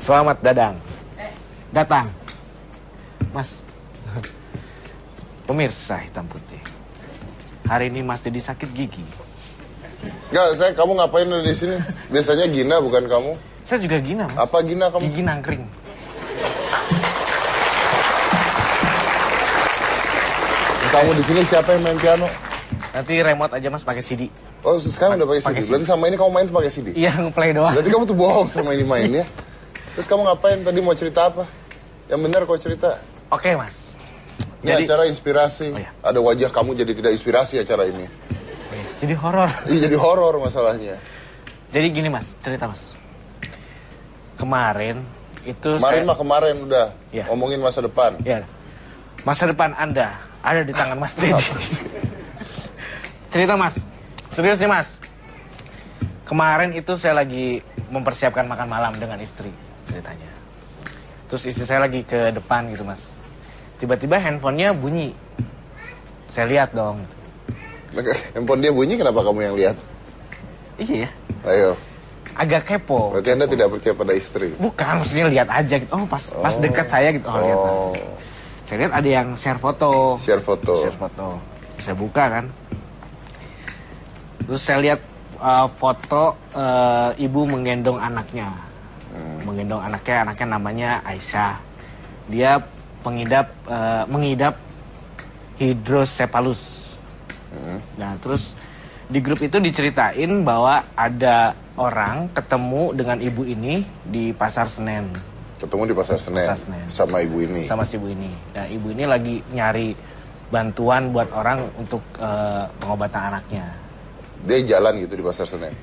Selamat datang, Mas. Pemirsa hitam putih. Hari ini Mas Dedi sakit gigi. Enggak, kamu ngapain ada di sini? Biasanya Gina bukan kamu? Saya juga Gina, Mas. Apa Gina kamu? Gigi nangkring. Kamu di sini siapa yang main piano? Nanti remote aja Mas pakai CD. Oh, sekarang udah pakai CD. Berarti sama ini kamu main pakai CD? Iya, ngeplay doang. Berarti kamu tuh bohong sama ini mainnya. Terus kamu ngapain tadi, mau cerita apa? Yang benar kau cerita. Oke, Mas. Ini acara inspirasi. Oh, iya. Ada wajah kamu jadi tidak inspirasi acara ini. Jadi horor. Iya, jadi horor masalahnya. Jadi gini Mas, cerita Mas. Kemarin itu kemarin udah. Ya. Ngomongin masa depan. Iya. Masa depan Anda ada di tangan Mas Dedi. Cerita Mas. Serius nih Mas. Kemarin itu saya lagi mempersiapkan makan malam dengan istri ceritanya. Terus istri saya lagi ke depan gitu Mas. Tiba-tiba handphonenya bunyi. Saya lihat dong. Handphone dia bunyi, kenapa kamu yang lihat? Iya. Ayo. Agak kepo. Berarti Anda tidak percaya pada istri? Bukan, maksudnya lihat aja gitu. Oh, pas dekat saya gitu. Oh, lihat. Saya lihat ada yang share foto. Share foto. Saya buka kan. Terus saya lihat foto ibu menggendong anaknya. Menggendong anaknya namanya Aisyah. Dia mengidap hidrosepalus. Nah, terus di grup itu diceritain bahwa ada orang ketemu dengan ibu ini di Pasar Senen. Ketemu di Pasar Senen. Sama ibu ini. Sama si ibu ini. Nah, ibu ini lagi nyari bantuan buat orang untuk pengobatan anaknya. Dia jalan gitu di Pasar Senen?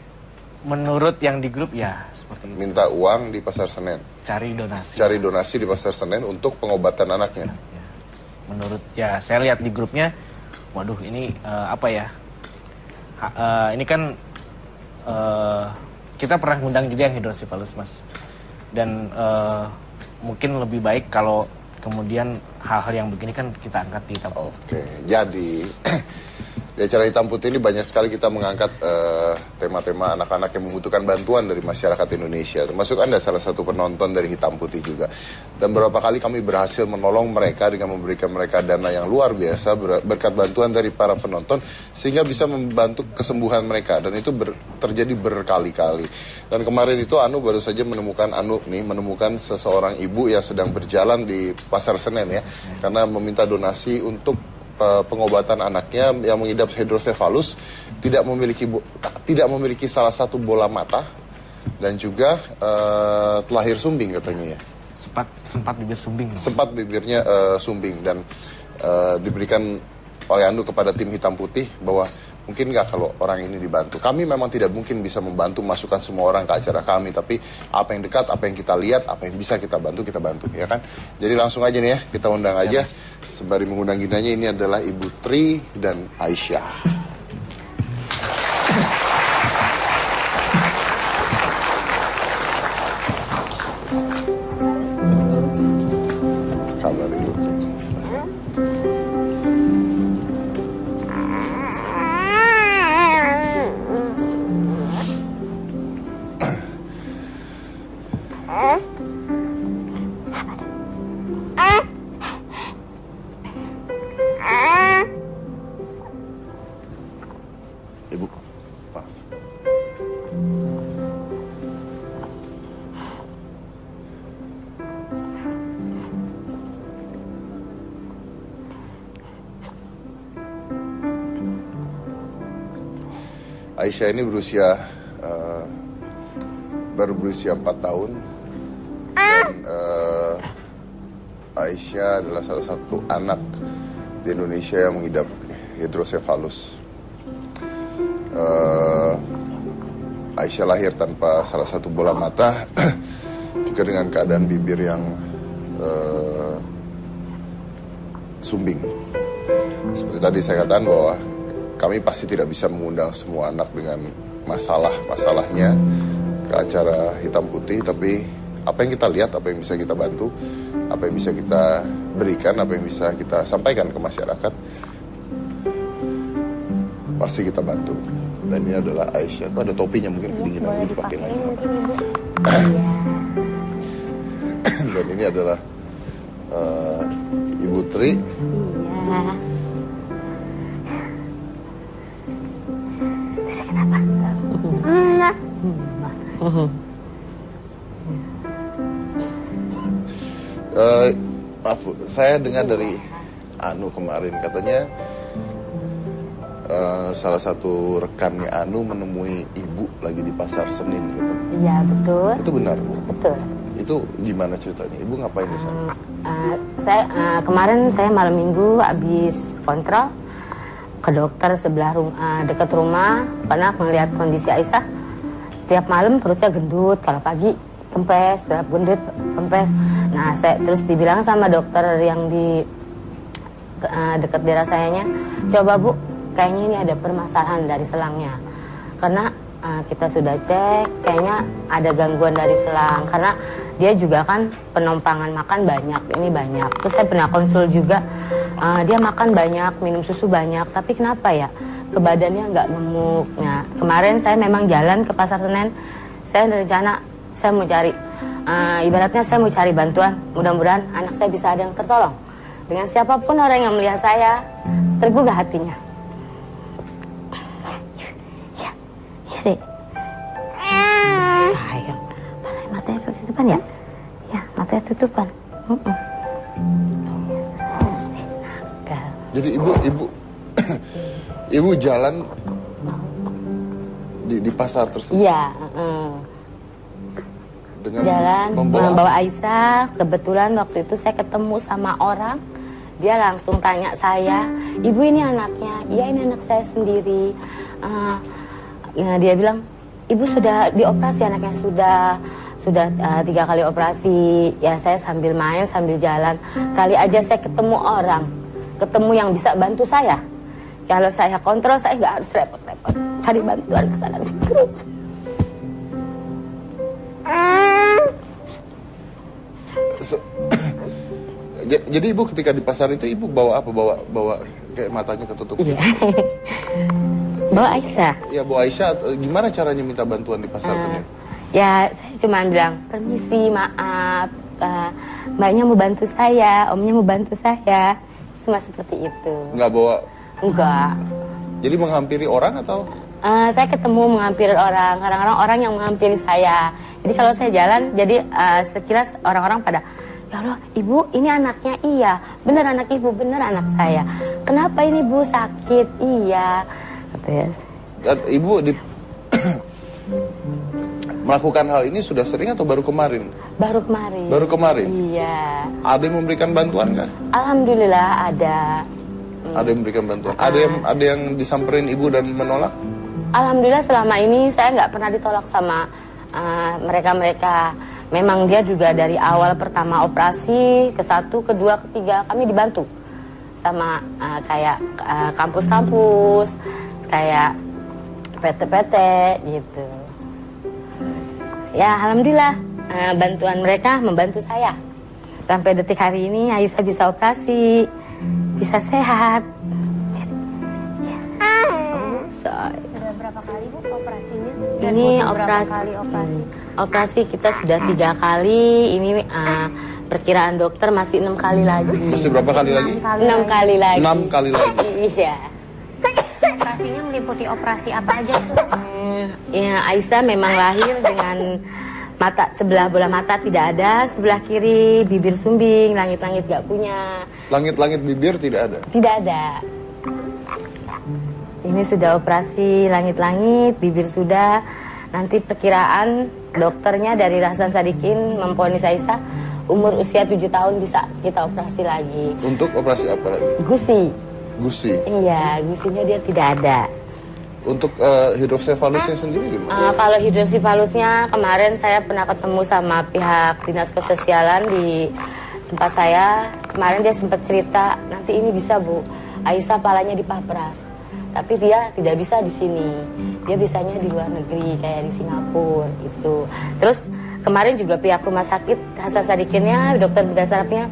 Menurut yang di grup ya seperti itu. Minta uang di Pasar Senen? Cari donasi. Cari donasi di Pasar Senen untuk pengobatan anaknya? Ya. Menurut, ya saya lihat di grupnya, waduh ini apa ya, ini kan kita pernah ngundang juga yang hidrosipalus Mas. Dan mungkin lebih baik kalau kemudian hal-hal yang begini kan kita angkat di Hitam Putih. Oke, jadi di acara Hitam Putih ini banyak sekali kita mengangkat tema-tema anak-anak yang membutuhkan bantuan dari masyarakat Indonesia. Termasuk Anda salah satu penonton dari Hitam Putih juga. Dan beberapa kali kami berhasil menolong mereka dengan memberikan mereka dana yang luar biasa berkat bantuan dari para penonton sehingga bisa membantu kesembuhan mereka. Dan itu terjadi berkali-kali. Dan kemarin itu Anu baru saja menemukan seseorang ibu yang sedang berjalan di Pasar Senen ya. Karena meminta donasi untuk pengobatan anaknya yang mengidap hidrosefalus, tidak memiliki salah satu bola mata dan juga terlahir sumbing katanya ya. Sempat bibir sumbing. Sempat bibirnya sumbing dan diberikan oleh Anu kepada tim Hitam Putih bahwa mungkin nggak kalau orang ini dibantu. Kami memang tidak mungkin bisa membantu masukkan semua orang ke acara kami, tapi apa yang dekat, apa yang kita lihat, apa yang bisa kita bantu ya kan. Jadi langsung aja nih ya, kita undang aja. Sembari mengundang ginanya, ini adalah Ibu Tri dan Aisyah. Kabar Ibu Tri. Ibu, maaf. Aisyah ini baru berusia 4 tahun dan Aisyah adalah salah satu anak di Indonesia yang mengidap hidrosefalus. Aisyah lahir tanpa salah satu bola mata, juga dengan keadaan bibir yang sumbing. Seperti tadi saya katakan bahwa kami pasti tidak bisa mengundang semua anak dengan masalahnya ke acara Hitam Putih, tapi apa yang kita lihat, apa yang bisa kita bantu, apa yang bisa kita berikan, apa yang bisa kita sampaikan ke masyarakat, pasti kita bantu. Dan ini adalah Aisyah. Itu ada topinya mungkin kedinginan, ini dipakai lagi. Ini adalah Ibu Tri. Iya. Kenapa? Enggak. Maaf, saya dengar dari Anu kemarin katanya salah satu rekannya Anu menemui ibu lagi di pasar Senin gitu. Iya, betul. Itu benar, Bu? Betul. Itu gimana ceritanya? Ibu ngapain di sana? Kemarin saya malam minggu habis kontrol ke dokter sebelah dekat rumah karena melihat kondisi Aisyah tiap malam perutnya gendut, kalau pagi kempes, tiap gendut kempes. Nah, saya terus dibilang sama dokter yang di dekat daerah sayanya, coba Bu, kayaknya ini ada permasalahan dari selangnya. Karena kita sudah cek, kayaknya ada gangguan dari selang. Karena dia juga kan penompangan makan banyak, ini banyak. Terus saya pernah konsul juga, dia makan banyak, minum susu banyak. Tapi kenapa ya, ke badannya nggak gemuk. Nah, kemarin saya memang jalan ke Pasar Senen, saya rencana, saya mau cari, ibaratnya saya mau cari bantuan. Mudah-mudahan anak saya bisa ada yang tertolong. Dengan siapapun orang yang melihat saya, tergugah hatinya. Ya, Dek. Sayang. Matanya ketutupan ya? Ya, matanya tutupan. Jadi ibu jalan di pasar tersebut? Iya. Dengan Jalan membawa membawa Aisyah. Kebetulan waktu itu saya ketemu sama orang. Dia langsung tanya saya, ibu ini anaknya? Iya, ini anak saya sendiri. Dia bilang, ibu sudah dioperasi, anaknya sudah 3 kali operasi. Ya, saya sambil main, sambil jalan. Kali aja saya ketemu orang, ketemu yang bisa bantu saya. Kalau saya kontrol, saya nggak harus repot-repot cari bantuan ke sana sini terus. Jadi ibu ketika di pasar itu ibu bawa apa? Bawa kayak matanya ketutup? Iya. Bawa Aisyah. Ya, bawa Aisyah. Gimana caranya minta bantuan di pasar Senin? Ya, saya cuma bilang, permisi, maaf, mbaknya mau bantu saya, omnya mau bantu saya. Cuma seperti itu. Nggak bawa? Enggak. Jadi menghampiri orang atau? Saya ketemu menghampiri orang, kadang-kadang orang yang menghampiri saya. Jadi kalau saya jalan, jadi sekilas orang-orang pada, ya Allah, ibu ini anaknya? Iya. Bener anak ibu, bener anak saya. Kenapa ini bu sakit? Iya. Katanya. Dan ibu melakukan hal ini sudah sering atau baru kemarin? Baru kemarin. Baru kemarin? Iya. Ada yang memberikan bantuan nggak? Alhamdulillah ada. Ada yang memberikan bantuan? Ada yang disamperin ibu dan menolak? Alhamdulillah selama ini saya nggak pernah ditolak sama mereka-mereka. Memang dia juga dari awal pertama operasi, ke 1, ke 2, ke 3 kami dibantu. Sama kayak kampus-kampus, kayak PT-PT gitu. Ya alhamdulillah bantuan mereka membantu saya. Sampai detik hari ini Aisyah bisa operasi, bisa sehat. Sudah berapa kali Bu operasinya? Ini berapa kali operasi? Operasi kita sudah 3 kali. Ini perkiraan dokter masih 6 kali lagi. Masih berapa kali lagi? 6 kali lagi. 6 kali lagi. Iya. Operasinya meliputi operasi apa aja tuh? Ya, Aisyah memang lahir dengan mata sebelah bola mata tidak ada, sebelah kiri bibir sumbing, langit-langit gak punya. Langit-langit bibir tidak ada? Tidak ada. Ini sudah operasi langit-langit, bibir sudah. Nanti perkiraan dokternya dari Hasan Sadikin memvonis Aisyah umur usia 7 tahun bisa kita operasi lagi. Untuk operasi apa lagi? Gusi. Gusi? Iya, gusinya dia tidak ada. Untuk hidrosefalusnya sendiri gimana? Kalau hidrosefalusnya kemarin saya pernah ketemu sama pihak dinas kesosialan di tempat saya. Kemarin dia sempat cerita, nanti ini bisa Bu, Aisyah palanya dipapras. Tapi dia tidak bisa di sini. Dia bisanya di luar negeri kayak di Singapura gitu. Terus kemarin juga pihak rumah sakit Hasan Sadikinnya, dokter bedah sarafnya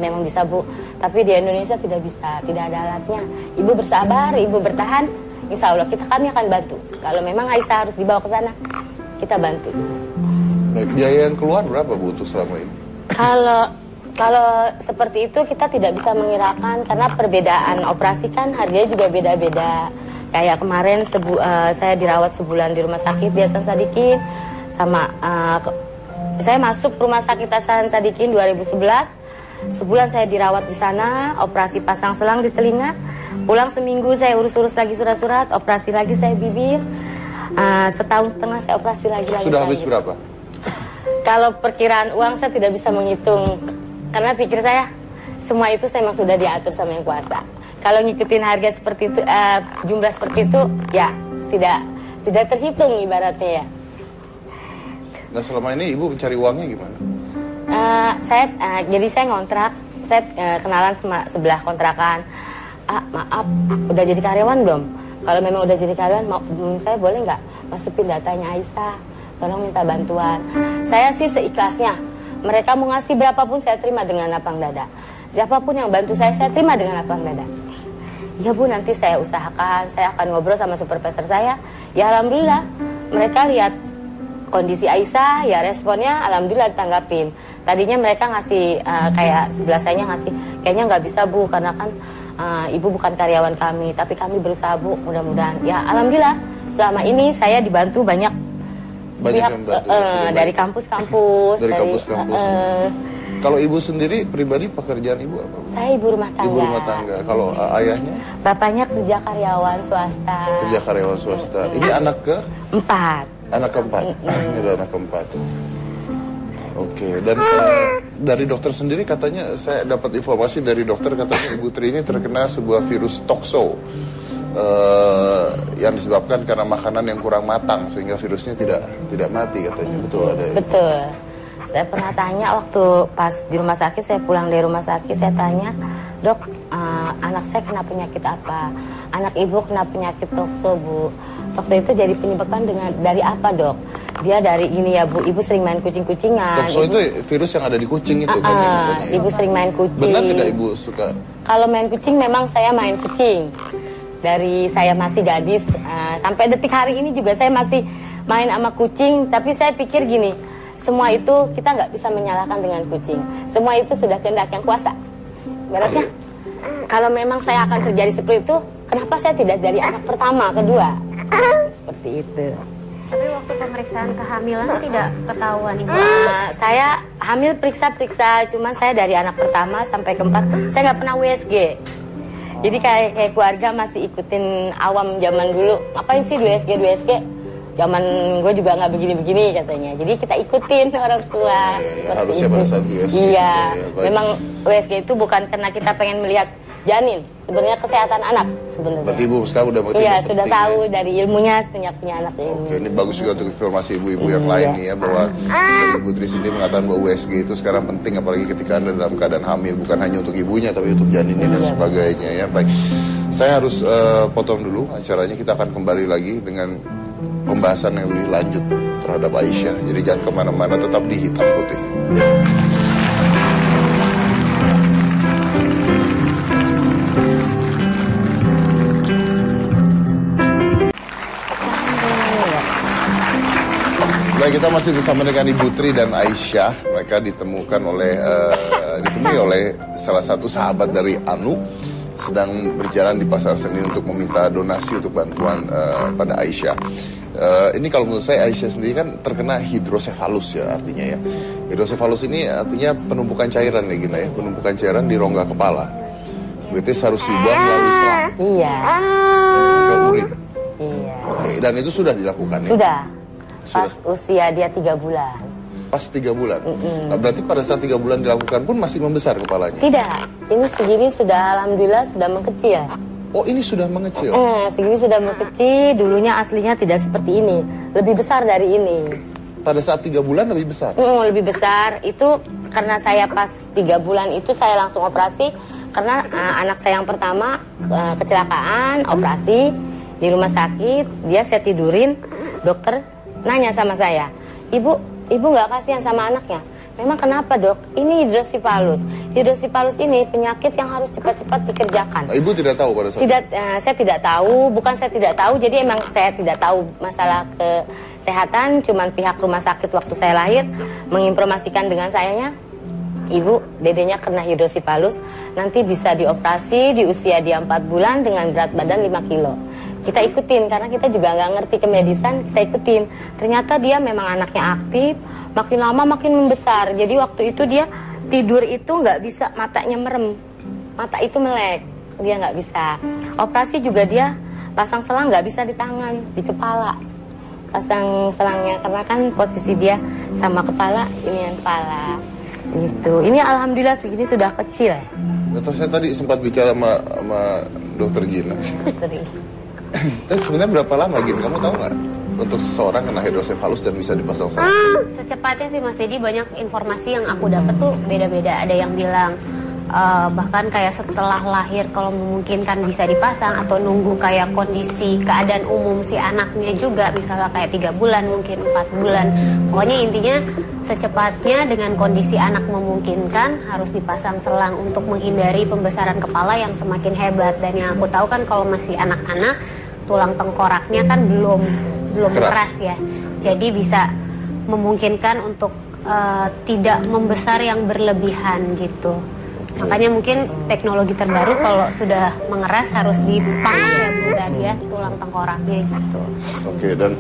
memang bisa Bu. Tapi di Indonesia tidak bisa, tidak ada alatnya. Ibu bersabar, ibu bertahan. Insya Allah kami akan bantu. Kalau memang Aisyah harus dibawa ke sana, kita bantu. Baik, biaya yang keluar berapa Bu untuk selama ini? Kalau seperti itu kita tidak bisa mengirakan karena perbedaan operasi kan harganya juga beda-beda. Kayak kemarin saya dirawat sebulan di rumah sakit di Hasan Sadikin, sama saya masuk rumah sakit Hasan Sadikin 2011. Sebulan saya dirawat di sana, operasi pasang selang di telinga. Pulang seminggu saya urus-urus lagi surat-surat, operasi lagi saya bibir. Setahun setengah saya operasi lagi. Sudah habis berapa? Kalau perkiraan uang saya tidak bisa menghitung, karena pikir saya semua itu saya memang sudah diatur sama Yang Kuasa. Kalau ngikutin harga seperti itu, jumlah seperti itu, ya tidak terhitung ibaratnya ya. Nah selama ini ibu mencari uangnya gimana? Jadi saya ngontrak, saya kenalan sama sebelah kontrakan. Maaf, udah jadi karyawan belum? Kalau memang udah jadi karyawan, saya boleh nggak masukin datanya Aisyah? Tolong minta bantuan. Saya sih seikhlasnya. Mereka mau ngasih berapapun saya terima dengan lapang dada. Siapapun yang bantu saya terima dengan lapang dada. Ya Bu, nanti saya usahakan. Saya akan ngobrol sama supervisor saya. Ya alhamdulillah, mereka lihat kondisi Aisyah, ya responnya alhamdulillah ditanggapin. Tadinya mereka ngasih kayak sebelah saya ngasih, kayaknya nggak bisa Bu, karena kan Ibu bukan karyawan kami, tapi kami berusaha Bu, mudah-mudahan. Ya alhamdulillah, selama ini saya dibantu banyak pihak, dari kampus-kampus. Dari kampus-kampus. Kalau ibu sendiri pribadi pekerjaan ibu apa? Saya ibu rumah tangga. Ibu rumah tangga. Kalau ayahnya? Bapaknya kerja karyawan swasta. Kerja karyawan swasta. Ini anak ke? 4. Anak keempat. Ini adalah anak keempat. Oke, dan dari dokter sendiri katanya, saya dapat informasi dari dokter katanya Ibu Tri ini terkena sebuah virus tokso yang disebabkan karena makanan yang kurang matang sehingga virusnya tidak mati katanya. Betul ada ya? Betul. Saya pernah tanya waktu pas di rumah sakit, saya pulang dari rumah sakit, saya tanya, Dok, anak saya kena penyakit apa? Anak ibu kena penyakit tokso Bu. Tokso itu jadi penyebabkan dari apa Dok? Dia dari ini ya Bu, ibu sering main kucing-kucingan. Tokso itu virus yang ada di kucing itu kan yang katanya. Ibu sering main kucing. Benar tidak ibu suka? Kalau main kucing memang saya main kucing. Dari saya masih gadis sampai detik hari ini juga saya masih main sama kucing. Tapi saya pikir gini, semua itu kita nggak bisa menyalahkan dengan kucing. Semua itu sudah kehendak Yang Kuasa. Berarti kalau memang saya akan terjadi seperti itu, kenapa saya tidak dari anak pertama, kedua? Seperti itu. Tapi waktu pemeriksaan kehamilan tidak ketahuan Ibu? Saya hamil periksa-periksa, cuma saya dari anak pertama sampai keempat, saya nggak pernah USG. Jadi kayak keluarga masih ikutin awam zaman dulu. Ngapain sih USG? Zaman gue juga nggak begini-begini katanya. Jadi kita ikutin orang tua. Harusnya pada saat USG. Iya, memang USG itu bukan karena kita pengen melihat janin, sebenarnya kesehatan anak sebenarnya. Berarti ibu sekarang udah mengerti. Iya, sudah tahu ya? Dari ilmunya sebanyak punya anak ini. Oke, ini bagus juga untuk informasi ibu-ibu yang lain nih ya, bahwa dari Ibu Tri sendiri mengatakan bahwa USG itu sekarang penting, apalagi ketika Anda dalam keadaan hamil, bukan hanya untuk ibunya tapi untuk janinnya dan sebagainya ya. Baik, saya harus potong dulu acaranya, kita akan kembali lagi dengan pembahasan yang lebih lanjut terhadap Aisyah. Jadi jangan kemana-mana, tetap di Hitam Putih. Baik, kita masih bersama dengan Ibu Tri dan Aisyah. Mereka ditemui oleh salah satu sahabat dari Anu, sedang berjalan di Pasar Seni untuk meminta donasi untuk bantuan pada Aisyah. Ini kalau menurut saya, Aisyah sendiri kan terkena hidrosefalus ya artinya ya. Hidrosefalus ini artinya penumpukan cairan ya Gina ya, penumpukan cairan di rongga kepala. Berarti harus dibuang melalui selang. Iya. Ke urin. Iya. Oke, dan itu sudah dilakukan ya? Sudah. Pas usia dia 3 bulan. Pas 3 bulan? Nah, berarti pada saat 3 bulan dilakukan pun masih membesar kepalanya? Tidak, ini segini sudah alhamdulillah sudah mengecil. Oh, ini sudah mengecil? Segini sudah mengecil, dulunya aslinya tidak seperti ini. Lebih besar dari ini. Pada saat 3 bulan lebih besar? Lebih besar, itu karena saya pas 3 bulan itu saya langsung operasi. Karena anak saya yang pertama kecelakaan, operasi di rumah sakit. Dia saya tidurin, dokter nanya sama saya, Ibu nggak kasihan sama anaknya? Memang kenapa Dok? Ini hidrosipalus. Hidrosipalus ini penyakit yang harus cepat-cepat dikerjakan. Nah, Ibu tidak tahu pada saat itu? Saya tidak tahu, bukan saya tidak tahu. Jadi emang saya tidak tahu masalah kesehatan. Cuman pihak rumah sakit waktu saya lahir menginformasikan dengan sayanya, ibu dedenya kena hidrosipalus, nanti bisa dioperasi di usia dia 4 bulan dengan berat badan 5 kilo. Kita ikutin karena kita juga nggak ngerti kemedisan, kita ikutin. Ternyata dia memang anaknya aktif, makin lama makin membesar. Jadi waktu itu dia tidur itu nggak bisa, matanya merem, mata itu melek, dia nggak bisa. Operasi juga dia pasang selang nggak bisa di tangan, di kepala. Pasang selangnya karena kan posisi dia sama kepala, ini yang kepala. Gitu. Ini alhamdulillah segini sudah kecil. Atau saya tadi sempat bicara sama dokter Gina. Terus sebenarnya berapa lama Gin? Kamu tahu nggak untuk seseorang kena hidrosefalus dan bisa dipasang selang? Secepatnya sih Mas Dedi, banyak informasi yang aku dapat tuh beda-beda. Ada yang bilang bahkan kayak setelah lahir kalau memungkinkan bisa dipasang, atau nunggu kayak kondisi keadaan umum si anaknya juga, misalnya kayak 3 bulan mungkin 4 bulan. Pokoknya intinya secepatnya dengan kondisi anak memungkinkan harus dipasang selang untuk menghindari pembesaran kepala yang semakin hebat. Dan yang aku tahu kan kalau masih anak-anak tulang tengkoraknya kan belum keras ya, jadi bisa memungkinkan untuk tidak membesar yang berlebihan gitu. Makanya mungkin teknologi terbaru kalau sudah mengeras harus dipang ya Bu tadi ya, tulang tengkoraknya gitu. Oke, dan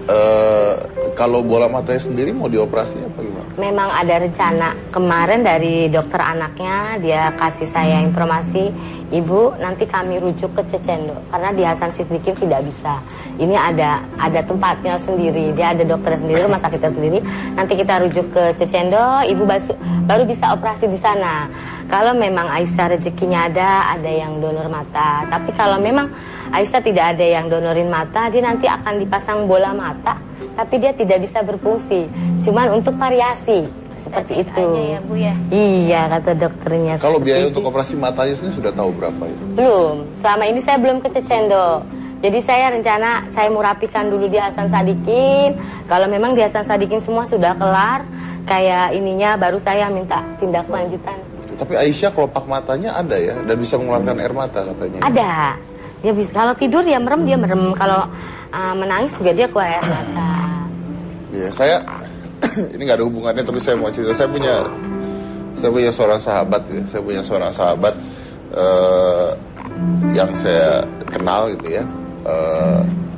kalau bola matanya sendiri mau dioperasi apa gimana? Memang ada rencana. Kemarin dari dokter anaknya dia kasih saya informasi, Ibu nanti kami rujuk ke Cecendo karena di Hasan Sadikin tidak bisa. Ini ada tempatnya sendiri, dia ada dokter sendiri, rumah sakitnya sendiri. Nanti kita rujuk ke Cecendo, Ibu baru bisa operasi di sana. Kalau memang Aisyah rezekinya ada yang donor mata. Tapi kalau memang Aisyah tidak ada yang donorin mata, dia nanti akan dipasang bola mata, tapi dia tidak bisa berfungsi. Cuman untuk variasi, seperti Estetik itu. aja ya Bu ya. Iya, kata dokternya. Kalau seperti biaya itu. untuk operasi matanya sendiri sudah tahu berapa itu? Belum. Selama ini saya belum ke Cecendo. Jadi saya rencana saya mau rapikan dulu di Hasan Sadikin. Kalau memang di Hasan Sadikin semua sudah kelar, kayak ininya baru saya minta tindak lanjutan. Tapi Aisyah kelopak matanya ada ya, dan bisa mengeluarkan air mata katanya. Ada. Dia bisa, kalau tidur dia merem, Kalau menangis juga dia keluar air mata. Iya, saya ini nggak ada hubungannya, tapi saya mau cerita. Saya punya seorang sahabat ya. Saya punya seorang sahabat yang saya kenal gitu ya.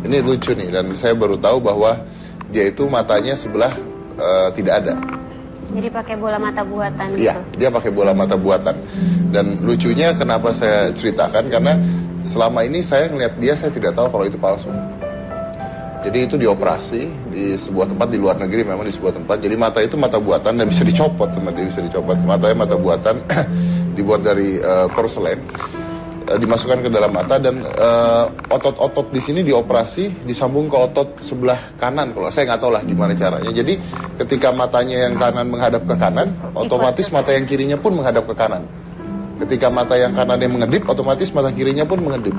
Ini lucu nih, dan saya baru tahu bahwa dia itu matanya sebelah tidak ada. Jadi pakai bola mata buatan Iya, gitu. dia pakai bola mata buatan. Dan lucunya kenapa saya ceritakan, karena selama ini saya ngeliat dia, saya tidak tahu kalau itu palsu. Jadi itu dioperasi di sebuah tempat di luar negeri, memang di sebuah tempat. Jadi mata itu mata buatan dan bisa dicopot sama dia, bisa dicopot. Matanya mata buatan dibuat dari porselen, dimasukkan ke dalam mata, dan otot-otot di sini dioperasi, disambung ke otot sebelah kanan. Kalau saya nggak tahu lah gimana caranya. Jadi ketika matanya yang kanan menghadap ke kanan, otomatis mata yang kirinya pun menghadap ke kanan. Ketika mata yang kanan yang mengedip, otomatis mata kirinya pun mengedip.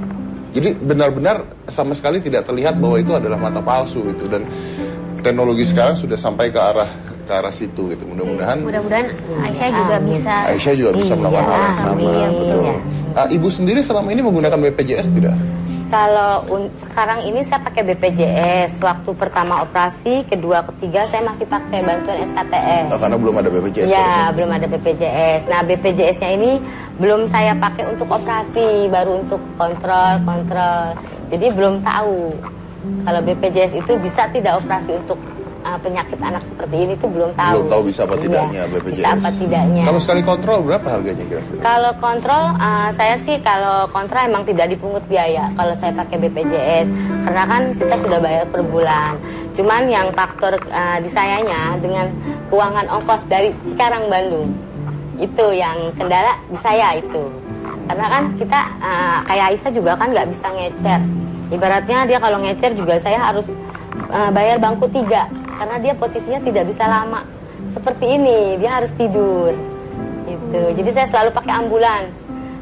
Jadi benar-benar sama sekali tidak terlihat bahwa itu adalah mata palsu itu. Dan teknologi sekarang sudah sampai ke arah situ gitu. Mudah-mudahan Aisyah juga bisa. Aisyah juga bisa melakukan hal yang sama. Betul. Ibu sendiri selama ini menggunakan BPJS tidak? Kalau sekarang ini saya pakai BPJS. Waktu pertama operasi, kedua, ketiga saya masih pakai bantuan SKTS. Karena belum ada BPJS. Ya, belum ada BPJS. Nah, BPJS-nya ini belum saya pakai untuk operasi, baru untuk kontrol. Jadi belum tahu kalau BPJS itu bisa tidak operasi untuk penyakit anak seperti ini, tuh belum tahu. Belum tahu bisa apa tidaknya BPJS. Bisa apa tidaknya. Kalau sekali kontrol berapa harganya kira-kira? Kalau kontrol, saya sih kalau kontrol emang tidak dipungut biaya kalau saya pakai BPJS. Karena kan kita sudah bayar per bulan. Cuman yang faktor di sayanya dengan keuangan ongkos dari Cikarang Bandung. Itu yang kendala di saya itu. Karena kan kita, kayak Aisyah juga kan nggak bisa ngecer. Ibaratnya dia kalau ngecer juga saya harus bayar bangku 3. Karena dia posisinya tidak bisa lama seperti ini, dia harus tidur gitu. Jadi saya selalu pakai ambulan.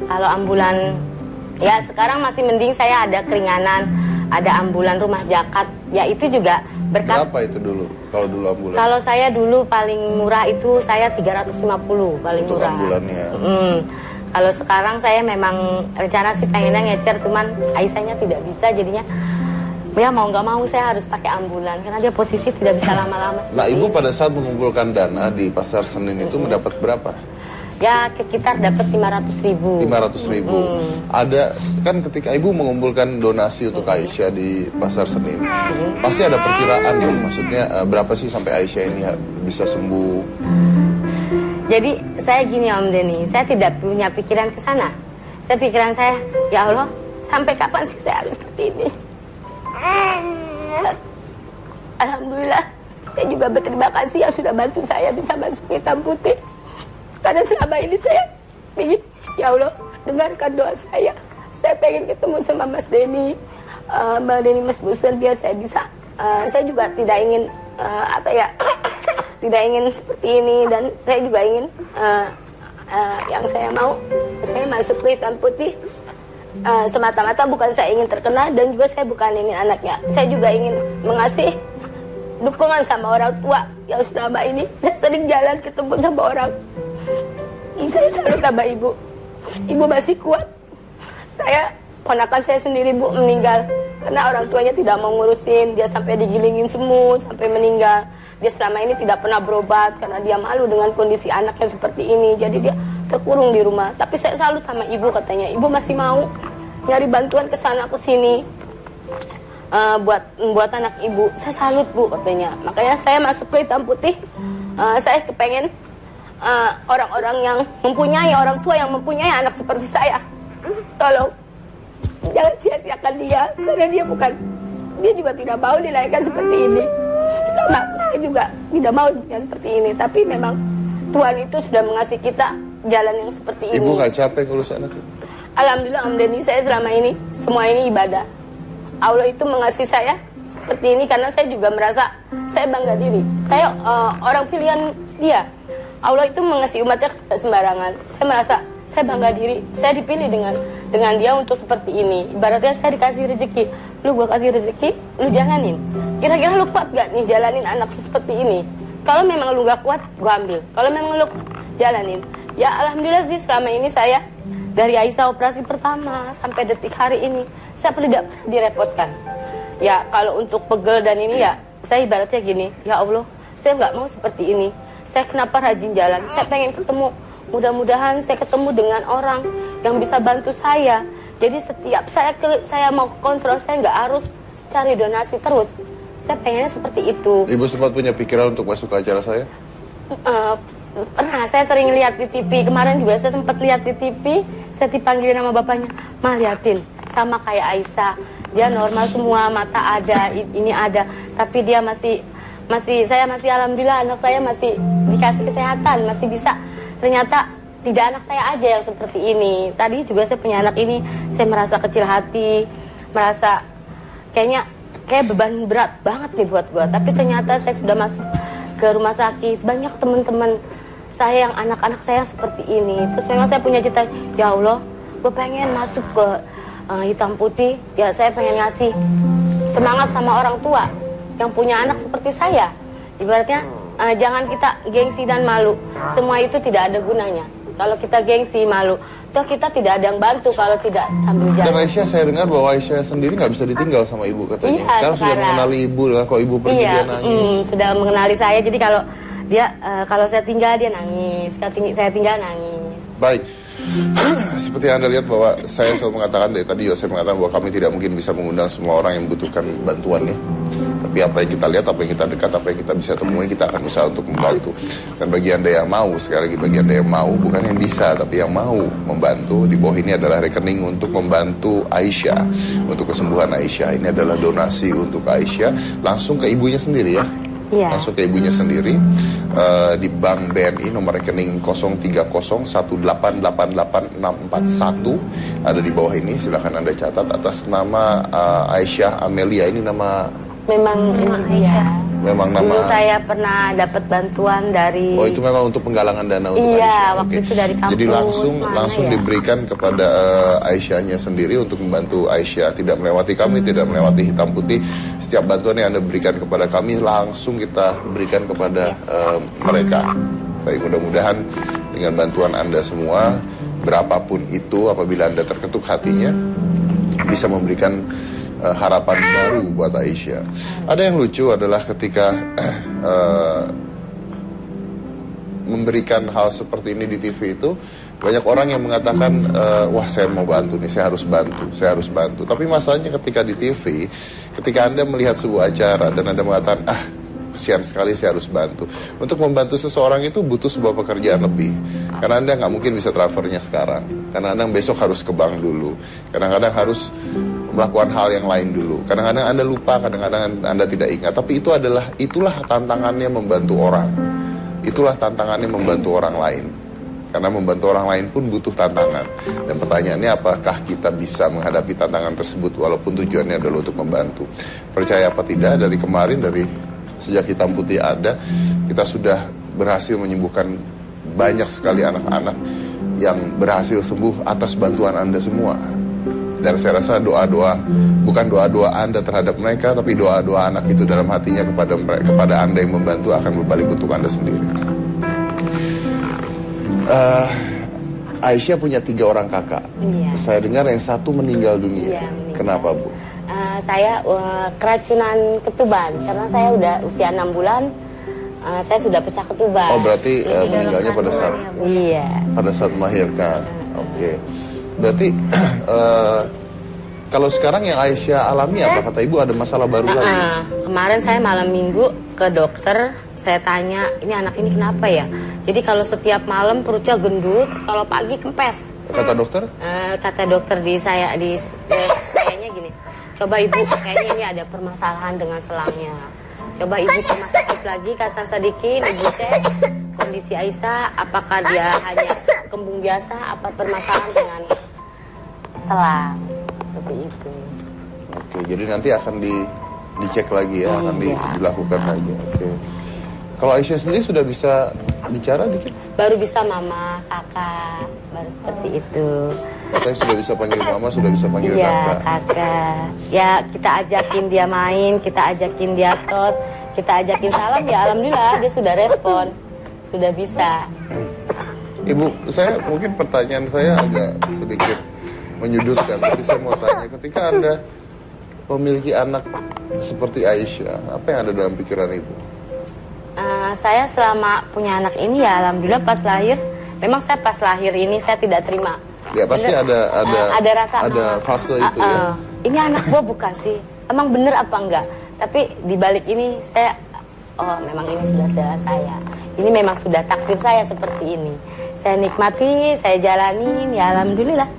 Kalau ambulan ya sekarang masih mending, saya ada keringanan, ada ambulan rumah zakat. Ya itu juga berkat. Berapa itu dulu kalau dulu ambulan? Kalau saya dulu paling murah itu saya 350 paling untuk murah. ambulannya. Kalau sekarang saya memang rencana sih pengennya ngecer, cuman Aisyahnya tidak bisa, jadinya ya mau nggak mau saya harus pakai ambulan karena dia posisi tidak bisa lama-lama. Nah, Ibu pada saat mengumpulkan dana di Pasar Senen itu mendapat berapa? Ya sekitar dapat 500.000. 500.000. Ada kan ketika ibu mengumpulkan donasi untuk Aisyah di Pasar Senin, pasti ada perkiraan dong. Maksudnya berapa sih sampai Aisyah ini bisa sembuh? Jadi saya gini Om Denny, saya tidak punya pikiran ke sana. Pikiran saya, ya Allah, sampai kapan sih saya harus seperti ini? Alhamdulillah, saya juga berterima kasih yang sudah bantu saya bisa masuk ke Hitam Putih. Karena selama ini saya ingin, ya Allah, dengarkan doa saya. Saya pengen ketemu sama Mas Denny, Mbak Denny, Mas Busen, biar saya bisa. Saya juga tidak ingin, tidak ingin seperti ini. Dan saya juga ingin, yang saya mau, saya masuk ke Hitam Putih. Semata-mata bukan saya ingin terkenal, dan juga saya bukan ingin anaknya. Saya juga ingin mengasih dukungan sama orang tua yang selama ini saya sering jalan ketemu sama orang. Saya salut sama ibu. Ibu masih kuat. Saya, ponakan saya sendiri Bu meninggal karena orang tuanya tidak mau ngurusin. Dia sampai digilingin semut sampai meninggal. Dia selama ini tidak pernah berobat karena dia malu dengan kondisi anaknya seperti ini. Jadi dia terkurung di rumah. Tapi saya salut sama ibu, katanya ibu masih mau nyari bantuan ke sana ke sini buat anak ibu. Saya salut Bu, katanya. Makanya saya masuk ke Hitam Putih. Saya kepengen orang-orang yang mempunyai orang tua yang mempunyai anak seperti saya, tolong jangan sia-siakan dia, karena dia juga tidak mau dilahirkan seperti ini. Sama saya juga tidak mau seperti ini, tapi memang Tuhan itu sudah mengasih kita jalan yang seperti ini. Ibu nggak capek ngurus anak? Alhamdulillah Om Denny, saya selama ini semua ini ibadah. Allah itu mengasihi saya seperti ini karena saya juga merasa saya bangga diri. Saya orang pilihan dia. Allah itu mengasihi umatnya sembarangan. Saya merasa saya bangga diri. Saya dipilih dengan dia untuk seperti ini. Ibaratnya saya dikasih rezeki. Lu gua kasih rezeki, lu jalanin. Kira-kira lu kuat gak nih jalanin anak seperti ini? Kalau memang lu gak kuat, gua ambil. Kalau memang lu jalanin. Ya alhamdulillah sih selama ini saya dari Aisyah operasi pertama sampai detik hari ini saya tidak pernah direpotkan. Ya kalau untuk pegel dan ini ya saya ibaratnya gini, ya Allah, saya nggak mau seperti ini. Saya kenapa rajin jalan? Saya pengen ketemu. Mudah-mudahan saya ketemu dengan orang yang bisa bantu saya. Jadi setiap saya mau kontrol, saya nggak harus cari donasi terus. Saya pengennya seperti itu. Ibu sempat punya pikiran untuk masuk ke acara saya? Pernah, saya sering lihat di TV. Kemarin juga saya sempat lihat di TV. Saya dipanggilin sama bapaknya, "Ma, liatin, sama kayak Aisyah. Dia normal semua, mata ada, ini ada. Tapi dia saya masih alhamdulillah anak saya masih dikasih kesehatan, masih bisa. Ternyata tidak anak saya aja yang seperti ini. Tadi juga saya punya anak ini, saya merasa kecil hati, merasa kayak beban berat banget nih buat gua. Tapi ternyata saya sudah masuk ke rumah sakit, banyak teman-teman saya yang anak-anak saya seperti ini. Terus memang saya punya cita, ya Allah, gua pengen masuk ke Hitam Putih. Ya saya pengen ngasih semangat sama orang tua yang punya anak seperti saya. Ibaratnya jangan kita gengsi dan malu. Semua itu tidak ada gunanya. Kalau kita gengsi, malu, toh kita tidak ada yang bantu kalau tidak sambil jalan. Dan Aisyah, saya dengar bahwa Aisyah sendiri nggak bisa ditinggal sama ibu katanya. Iya, sekarang sudah mengenali ibu. Kalau ibu pergi dia nangis. Sudah mengenali saya. Jadi kalau saya tinggal dia nangis. Saya tinggal nangis. Baik. Seperti yang Anda lihat bahwa saya selalu mengatakan dari tadi saya mengatakan bahwa kami tidak mungkin bisa mengundang semua orang yang membutuhkan bantuannya. Tapi apa yang kita lihat, apa yang kita dekat, apa yang kita bisa temui, kita akan usaha untuk membantu. Dan bagi Anda yang mau, sekali lagi bagi Anda yang mau, bukan yang bisa, tapi yang mau membantu, di bawah ini adalah rekening untuk membantu Aisyah, untuk kesembuhan Aisyah. Ini adalah donasi untuk Aisyah, langsung ke ibunya sendiri ya. Iya. Langsung ke ibunya sendiri di Bank BNI nomor rekening 03018888641 ada di bawah ini, silahkan Anda catat atas nama Aisyah Amelia. Ini nama memang Aisyah. Memang dulu nama saya pernah dapat bantuan dari Oh, itu memang untuk penggalangan dana untuk iya, Aisyah. waktu Oke. itu dari kampus. Jadi langsung ya? diberikan kepada Aisyahnya sendiri untuk membantu Aisyah, tidak melewati kami, tidak melewati Hitam Putih. Setiap bantuan yang Anda berikan kepada kami langsung kita berikan kepada mereka. Baik, mudah-mudahan dengan bantuan Anda semua, berapapun itu, apabila Anda terketuk hatinya, bisa memberikan harapan baru buat Aisyah. Ada yang lucu adalah ketika memberikan hal seperti ini di TV itu, banyak orang yang mengatakan, wah saya mau bantu nih, saya harus bantu. Tapi masalahnya ketika di TV, ketika Anda melihat sebuah acara dan Anda mengatakan, kesian sekali saya harus bantu. Untuk membantu seseorang itu butuh sebuah pekerjaan lebih. Karena Anda nggak mungkin bisa transfernya sekarang. Karena Anda besok harus ke bank dulu. Kadang-kadang harus melakukan hal yang lain dulu. Kadang-kadang Anda lupa, kadang-kadang Anda tidak ingat. Tapi itulah tantangannya membantu orang. Itulah tantangannya membantu orang lain. Karena membantu orang lain pun butuh tantangan. Dan pertanyaannya, apakah kita bisa menghadapi tantangan tersebut walaupun tujuannya adalah untuk membantu. Percaya apa tidak, dari kemarin, sejak Hitam Putih ada, kita sudah berhasil menyembuhkan banyak sekali anak-anak yang berhasil sembuh atas bantuan Anda semua. Dan saya rasa doa-doa, bukan doa-doa Anda terhadap mereka, tapi doa-doa anak itu dalam hatinya kepada Anda yang membantu akan berbalik untuk Anda sendiri. Aisyah punya 3 orang kakak. Iya. Saya dengar yang satu meninggal dunia. Iya, meninggal. Kenapa, Bu? Saya keracunan ketuban. Karena saya udah usia 6 bulan, saya sudah pecah ketuban. Oh, berarti meninggalnya pada saat Iya. pada saat melahirkan. Oke. Berarti kalau sekarang yang Aisyah alami apa, kata Ibu, ada masalah baru lagi? Kemarin saya malam minggu ke dokter, saya tanya, ini anak ini kenapa ya? Jadi kalau setiap malam perutnya gendut, kalau pagi kempes. Kata dokter? Kata dokter kayaknya gini, coba Ibu, kayaknya ini ada permasalahan dengan selangnya. Coba Ibu ke rumah sakit lagi, Kak Sadikin, Ibu cek kondisi Aisyah, apakah dia hanya kembung biasa, apa permasalahan dengan selang, seperti itu. Oke, jadi nanti akan dicek lagi ya, akan dilakukan lagi. Oke. Kalau Aisyah sendiri sudah bisa bicara dikit? Baru bisa mama, kakak, baru seperti itu. Katanya sudah bisa panggil mama, sudah bisa panggil kakak. Iya, kakak. Ya, kita ajakin dia main, kita ajakin dia tos, kita ajakin salam, ya alhamdulillah dia sudah respon. Sudah bisa. Ibu, mungkin pertanyaan saya agak sedikit menyudutkan, tapi saya mau tanya, ketika Anda memiliki anak seperti Aisyah, apa yang ada dalam pikiran Ibu? Saya selama punya anak ini ya alhamdulillah pas lahir, memang saya pas lahir ini saya tidak terima. Ya pasti ada rasa fase itu ya. Ini anak gua bukan sih, emang bener apa enggak? Tapi di balik ini saya, memang ini sudah saya. Ini memang sudah takdir saya seperti ini. Saya nikmati, saya jalanin, ya alhamdulillah.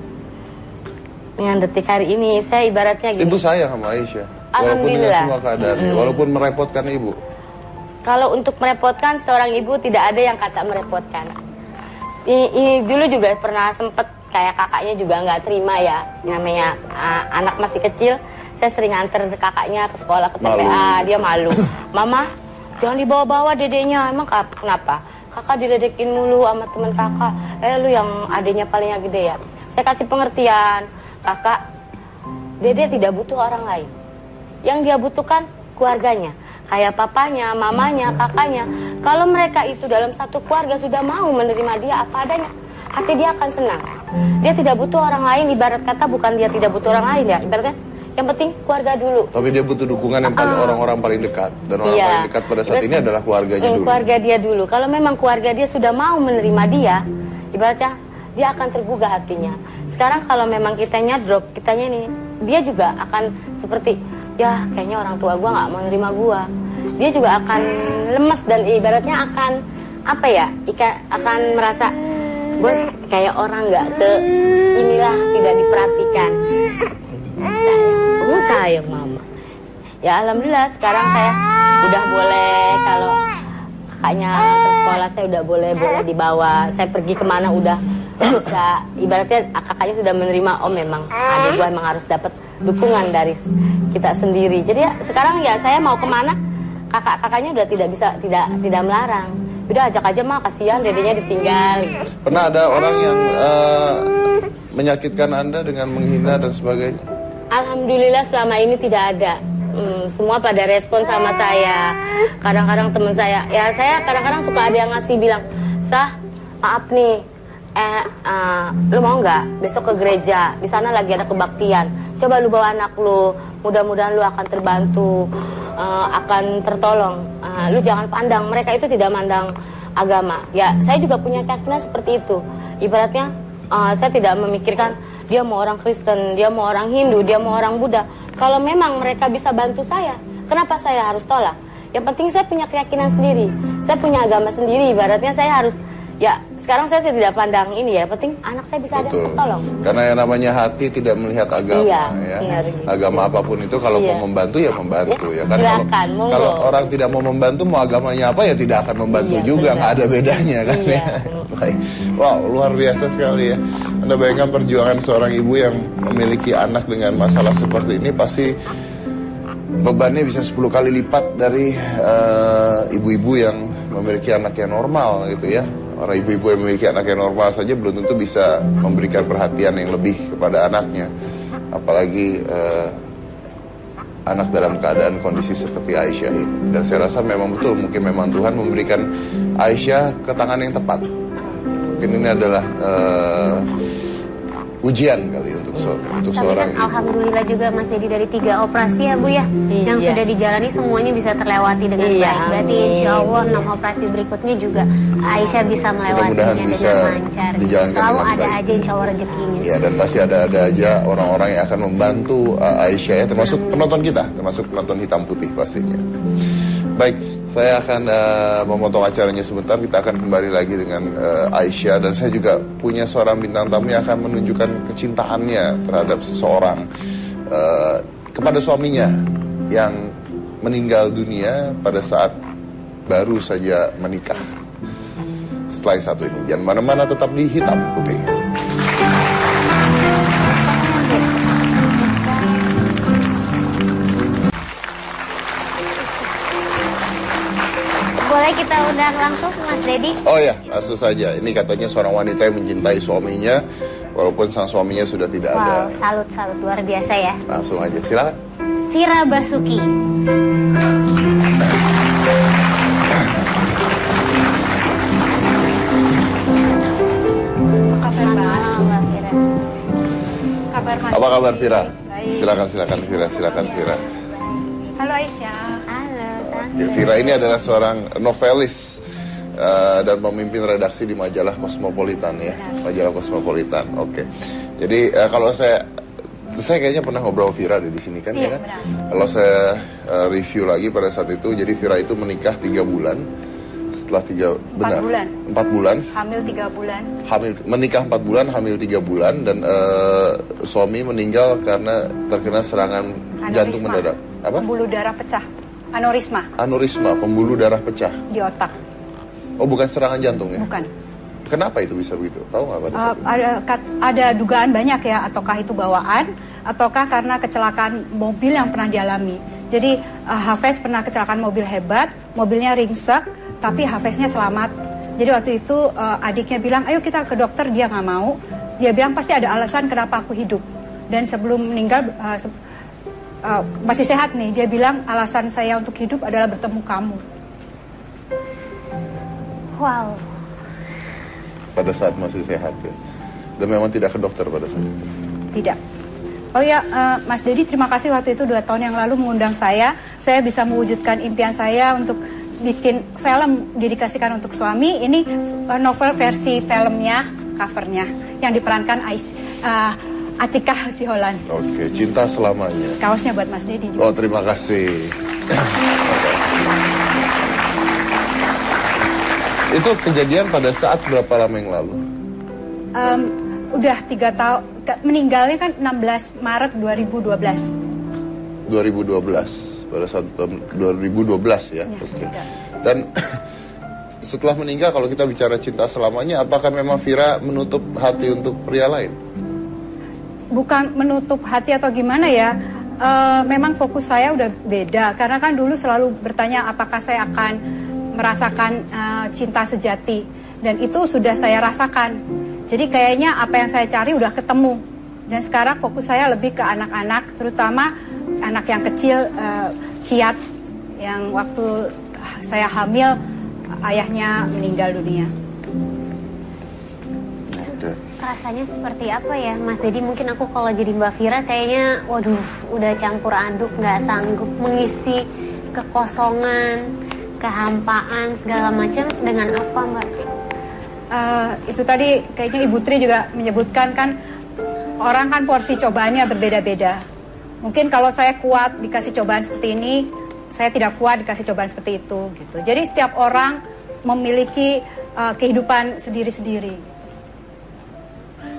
Dengan detik hari ini, saya ibaratnya gini. Ibu sayang sama Aisyah, walaupun dengan semua keadaannya, walaupun merepotkan Ibu. Kalau untuk merepotkan, seorang ibu tidak ada yang kata merepotkan. Ini dulu juga pernah sempet kayak kakaknya juga nggak terima ya, namanya anak masih kecil. Saya sering anter kakaknya ke sekolah, ke TPA, dia malu. Mama, jangan dibawa-bawa dedenya, emang kenapa? Kakak diledekin mulu sama temen kakak. Lu yang adenya palingnya gede ya. Saya kasih pengertian, kakak, dede tidak butuh orang lain. Yang dia butuhkan keluarganya. Kayak papanya, mamanya, kakaknya. Kalau mereka itu dalam satu keluarga sudah mau menerima dia apa adanya, hati dia akan senang. Dia tidak butuh orang lain, ibarat kata bukan dia tidak butuh orang lain ya, ibaratnya yang penting keluarga dulu. Tapi dia butuh dukungan yang paling orang-orang paling dekat. Dan orang paling dekat pada saat ini adalah keluarganya dulu. Keluarga dia dulu. Kalau memang keluarga dia sudah mau menerima dia, ibaratnya dia akan tergugah hatinya. Sekarang kalau memang kitanya drop, kitanya nih, dia juga akan seperti, ya kayaknya orang tua gua nggak mau nerima gua. Dia juga akan lemes dan ibaratnya akan apa ya, akan merasa bos kayak orang nggak inilah, tidak diperhatikan. Sayang mama. Ya alhamdulillah sekarang saya udah boleh, kalau kakaknya ke sekolah saya udah boleh dibawa. Saya pergi kemana udah bisa, ibaratnya kakaknya sudah menerima, memang adik gua emang harus dapat dukungan dari kita sendiri. Jadi ya, sekarang ya saya mau kemana, kakaknya udah tidak melarang. Udah ajak aja mah, kasihan dedenya ditinggal. Pernah ada orang yang menyakitkan Anda dengan menghina dan sebagainya? Alhamdulillah selama ini tidak ada. Semua pada respon sama saya. Kadang-kadang teman saya, ya saya kadang-kadang suka ada yang ngasih bilang, Sah, maaf nih, lu mau nggak besok ke gereja, di sana lagi ada kebaktian, coba lu bawa anak lu, mudah-mudahan lu akan terbantu, akan tertolong. Lu jangan pandang, mereka itu tidak mandang agama. Ya, saya juga punya keyakinan seperti itu. Ibaratnya saya tidak memikirkan dia mau orang Kristen, dia mau orang Hindu, dia mau orang Buddha. Kalau memang mereka bisa bantu saya, kenapa saya harus tolak? Yang penting saya punya keyakinan sendiri, saya punya agama sendiri. Ibaratnya saya harus, ya sekarang saya tidak pandang ini ya, penting anak saya bisa ada yang tertolong. Karena yang namanya hati tidak melihat agama, iya, ya. Benar, agama apapun itu kalau mau membantu ya membantu ya. Kan silakan, kalau orang tidak mau membantu, mau agamanya apa ya tidak akan membantu juga, nggak ada bedanya kan ya. Baik, wow luar biasa sekali ya. Anda bayangkan perjuangan seorang ibu yang memiliki anak dengan masalah seperti ini pasti bebannya bisa 10 kali lipat dari ibu-ibu yang memiliki anak yang normal gitu ya. Orang ibu-ibu yang memiliki anak yang normal saja belum tentu bisa memberikan perhatian yang lebih kepada anaknya. Apalagi anak dalam keadaan kondisi seperti Aisyah ini. Dan saya rasa memang betul, mungkin memang Tuhan memberikan Aisyah ke tangan yang tepat. Mungkin ini adalah ujian kali untuk seorang ibu. Alhamdulillah juga Mas Dedi dari 3 operasi ya Bu ya, yang sudah dijalani semuanya bisa terlewati dengan baik. Berarti insya Allah 6 operasi berikutnya juga Aisyah bisa melewatinya dengan lancar. Selalu ada aja insya Allah rezekinya. Ya, dan pasti ada aja orang-orang yang akan membantu Aisyah ya, termasuk penonton kita, termasuk penonton hitam putih pastinya. Baik, saya akan memotong acaranya sebentar. Kita akan kembali lagi dengan Aisyah. Dan saya juga punya seorang bintang tamu yang akan menunjukkan kecintaannya terhadap seseorang kepada suaminya yang meninggal dunia pada saat baru saja menikah. Setelah yang satu ini, jangan mana-mana, tetap di Hitam Putih. Boleh kita undang langsung Mas Dedi? Oh ya, langsung saja. Ini katanya seorang wanita yang mencintai suaminya, walaupun sang suaminya sudah tidak ada. Wow, salut luar biasa ya. Langsung aja, silakan. Fira Basuki. Apa kabar Fira? Silakan Fira, silakan Fira. Halo Aisyah. Halo. Ya, Fira ini adalah seorang novelis dan pemimpin redaksi di majalah Cosmopolitan ya, majalah Cosmopolitan. Oke. Jadi kalau saya kayaknya pernah ngobrol Fira di sini kan ya kan. Kalau saya review lagi pada saat itu, jadi Fira itu menikah 3 bulan. Setelah 4 bulan. Hamil 3 bulan. Menikah 4 bulan, hamil 3 bulan, dan suami meninggal karena terkena serangan jantung mendadak. Apa? Pembuluh darah pecah. Aneurisma, pembuluh darah pecah di otak. Oh, bukan serangan jantung ya? Bukan. Kenapa itu bisa begitu? Tahu nggak pada saat itu? Ada dugaan banyak ya, ataukah itu bawaan, ataukah karena kecelakaan mobil yang pernah dialami. Jadi Hafez pernah kecelakaan mobil hebat, mobilnya ringsek, tapi Hafeznya selamat. Jadi waktu itu adiknya bilang, ayo kita ke dokter, dia nggak mau. Dia bilang pasti ada alasan kenapa aku hidup. Dan sebelum meninggal masih sehat nih, dia bilang alasan saya untuk hidup adalah bertemu kamu. Wow. Pada saat masih sehat ya. Dan memang tidak ke dokter pada saat itu? Tidak. Oh ya, Mas Dedi, terima kasih waktu itu 2 tahun yang lalu mengundang saya. Saya bisa mewujudkan impian saya untuk bikin film didikasikan untuk suami. Ini novel versi filmnya, covernya, yang diperankan Atikah Siholan. Oke, Cinta Selamanya. Kaosnya buat Mas Dedi juga. Oh, terima kasih. Itu kejadian pada saat berapa lama yang lalu? Udah 3 tahun. Meninggalnya kan 16 Maret 2012. 2012. Pada saat 2012 ya. Oke. Dan setelah meninggal, kalau kita bicara cinta selamanya, apakah memang Fira menutup hati untuk pria lain? Bukan menutup hati atau gimana ya, memang fokus saya udah beda. Karena kan dulu selalu bertanya apakah saya akan merasakan cinta sejati. Dan itu sudah saya rasakan. Jadi kayaknya apa yang saya cari udah ketemu. Dan sekarang fokus saya lebih ke anak-anak, terutama anak yang kecil, Kiat, yang waktu saya hamil ayahnya meninggal dunia. Rasanya seperti apa ya Mas Dedi? Mungkin aku kalau jadi Mbak Fira kayaknya waduh udah campur aduk, nggak sanggup mengisi kekosongan, kehampaan segala macam dengan apa, Mbak? Itu tadi kayaknya Ibu Tri juga menyebutkan kan, orang kan porsi cobaannya berbeda-beda. Mungkin kalau saya kuat dikasih cobaan seperti ini, saya tidak kuat dikasih cobaan seperti itu gitu. Jadi setiap orang memiliki kehidupan sendiri-sendiri.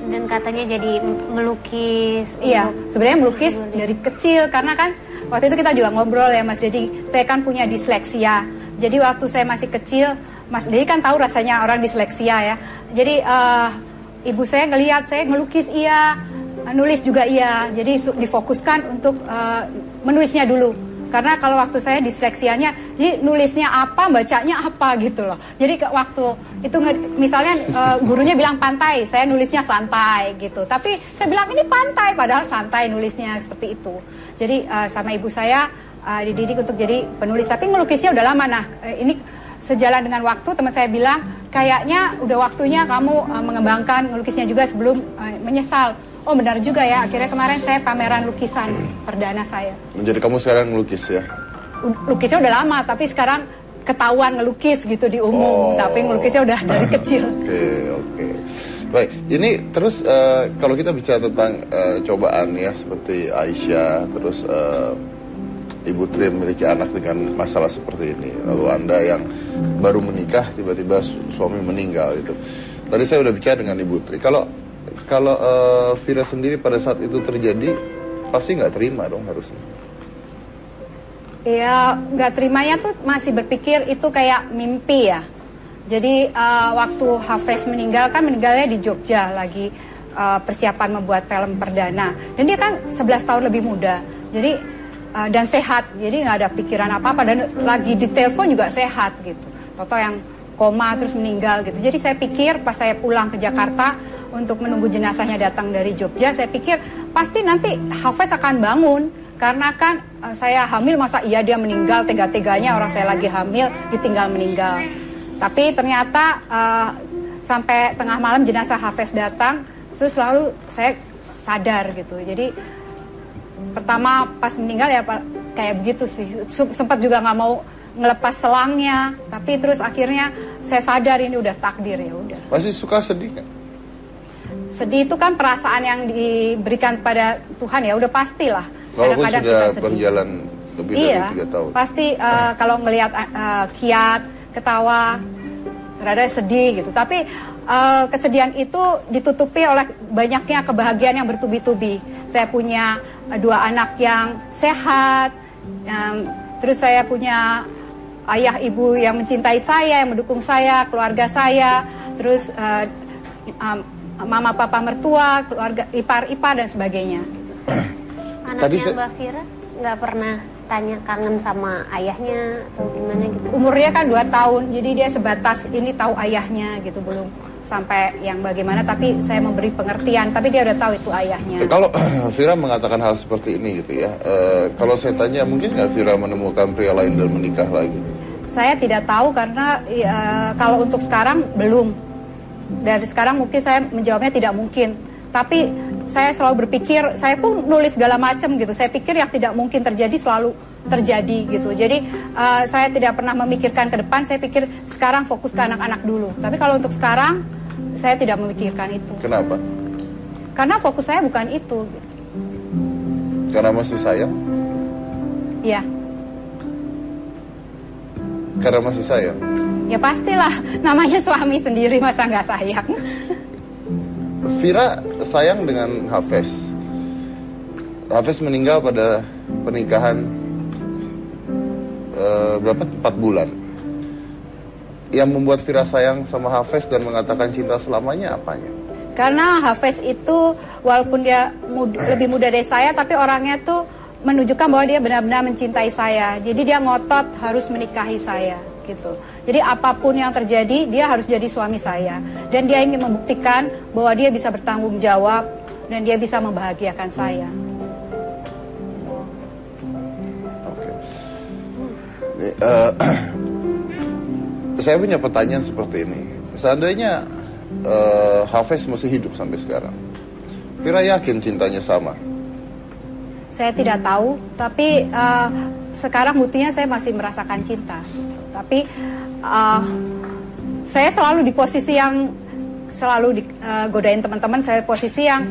Dan katanya jadi melukis. Iya, sebenarnya melukis dari kecil karena kan waktu itu kita juga ngobrol ya Mas Dedi. Saya kan punya disleksia. Jadi waktu saya masih kecil, Mas Dedi kan tahu rasanya orang disleksia ya. Jadi ibu saya ngelihat saya ngelukis iya, nulis juga iya. Jadi difokuskan untuk menulisnya dulu. Karena kalau waktu saya disleksianya, jadi nulisnya apa, bacanya apa gitu loh. Jadi waktu itu misalnya gurunya bilang pantai, saya nulisnya santai gitu. Tapi saya bilang ini pantai, padahal santai nulisnya seperti itu. Jadi sama ibu saya dididik untuk jadi penulis. Tapi ngelukisnya udah lama. Nah ini sejalan dengan waktu teman saya bilang, kayaknya udah waktunya kamu mengembangkan ngelukisnya juga sebelum menyesal. Oh benar juga ya, akhirnya kemarin saya pameran lukisan perdana saya. Jadi kamu sekarang ngelukis ya? Lukisnya udah lama, tapi sekarang ketahuan ngelukis gitu di umum. Tapi ngelukisnya udah dari kecil. Oke. Baik, ini terus kalau kita bicara tentang cobaan ya, seperti Aisyah, terus Ibu Tri memiliki anak dengan masalah seperti ini. Lalu Anda yang baru menikah, tiba-tiba suami meninggal gitu. Tadi saya udah bicara dengan Ibu Tri. Kalau Vira sendiri pada saat itu terjadi, pasti nggak terima dong harusnya. Ya, nggak terimanya tuh masih berpikir itu kayak mimpi ya. Jadi waktu Hafez meninggal kan meninggalnya di Jogja lagi persiapan membuat film perdana. Dan dia kan 11 tahun lebih muda. Jadi dan sehat, jadi nggak ada pikiran apa-apa dan lagi di telepon juga sehat gitu. Toto yang koma terus meninggal gitu. Jadi saya pikir pas saya pulang ke Jakarta untuk menunggu jenazahnya datang dari Jogja, saya pikir pasti nanti Hafez akan bangun karena kan saya hamil, masa iya dia meninggal tega-teganya, orang saya lagi hamil ditinggal meninggal. Tapi ternyata sampai tengah malam jenazah Hafez datang, terus lalu saya sadar gitu. Jadi pertama pas meninggal ya kayak begitu sih, sempat juga nggak mau ngelepas selangnya, tapi terus akhirnya saya sadar ini udah takdir ya udah. Masih suka sedih nggak? Sedih itu kan perasaan yang diberikan pada Tuhan ya udah pastilah. Walaupun sudah berjalan lebih dari 3 tahun. Pasti kalau ngelihat kiat, ketawa, rada sedih gitu. Tapi kesedihan itu ditutupi oleh banyaknya kebahagiaan yang bertubi-tubi. Saya punya 2 anak yang sehat, terus saya punya ayah ibu yang mencintai saya, yang mendukung saya, keluarga saya, terus mama papa mertua, keluarga ipar dan sebagainya. Anaknya Mbak Vira nggak pernah tanya kangen sama ayahnya atau gimana gitu? Umurnya kan 2 tahun, jadi dia sebatas ini tahu ayahnya gitu, belum sampai yang bagaimana, tapi saya memberi pengertian, tapi dia udah tahu itu ayahnya. Kalau Vira mengatakan hal seperti ini gitu ya, kalau saya tanya mungkin nggak Vira menemukan pria lain dan menikah lagi? Saya tidak tahu karena kalau untuk sekarang belum. Dari sekarang mungkin saya menjawabnya tidak mungkin. Tapi saya selalu berpikir, saya pun nulis segala macam gitu. Saya pikir yang tidak mungkin terjadi selalu terjadi gitu. Jadi saya tidak pernah memikirkan ke depan. Saya pikir sekarang fokus ke anak-anak dulu. Tapi kalau untuk sekarang saya tidak memikirkan itu. Kenapa? Karena fokus saya bukan itu. Gitu. Karena masih sayang? Iya. Karena masih sayang? Ya pastilah, namanya suami sendiri masa nggak sayang. Vira sayang dengan Hafez. Hafez meninggal pada pernikahan berapa? 4 bulan. Yang membuat Vira sayang sama Hafez dan mengatakan cinta selamanya apanya? Karena Hafez itu walaupun dia lebih muda dari saya, tapi orangnya tuh menunjukkan bahwa dia benar-benar mencintai saya. Jadi dia ngotot harus menikahi saya gitu. Jadi apapun yang terjadi, dia harus jadi suami saya. Dan dia ingin membuktikan bahwa dia bisa bertanggung jawab dan dia bisa membahagiakan saya. Oke. Saya punya pertanyaan seperti ini. Seandainya Hafez masih hidup sampai sekarang, Vira yakin cintanya sama? Saya tidak tahu, tapi sekarang buktinya saya masih merasakan cinta. Tapi saya selalu di posisi yang selalu godain teman-teman. Saya posisi yang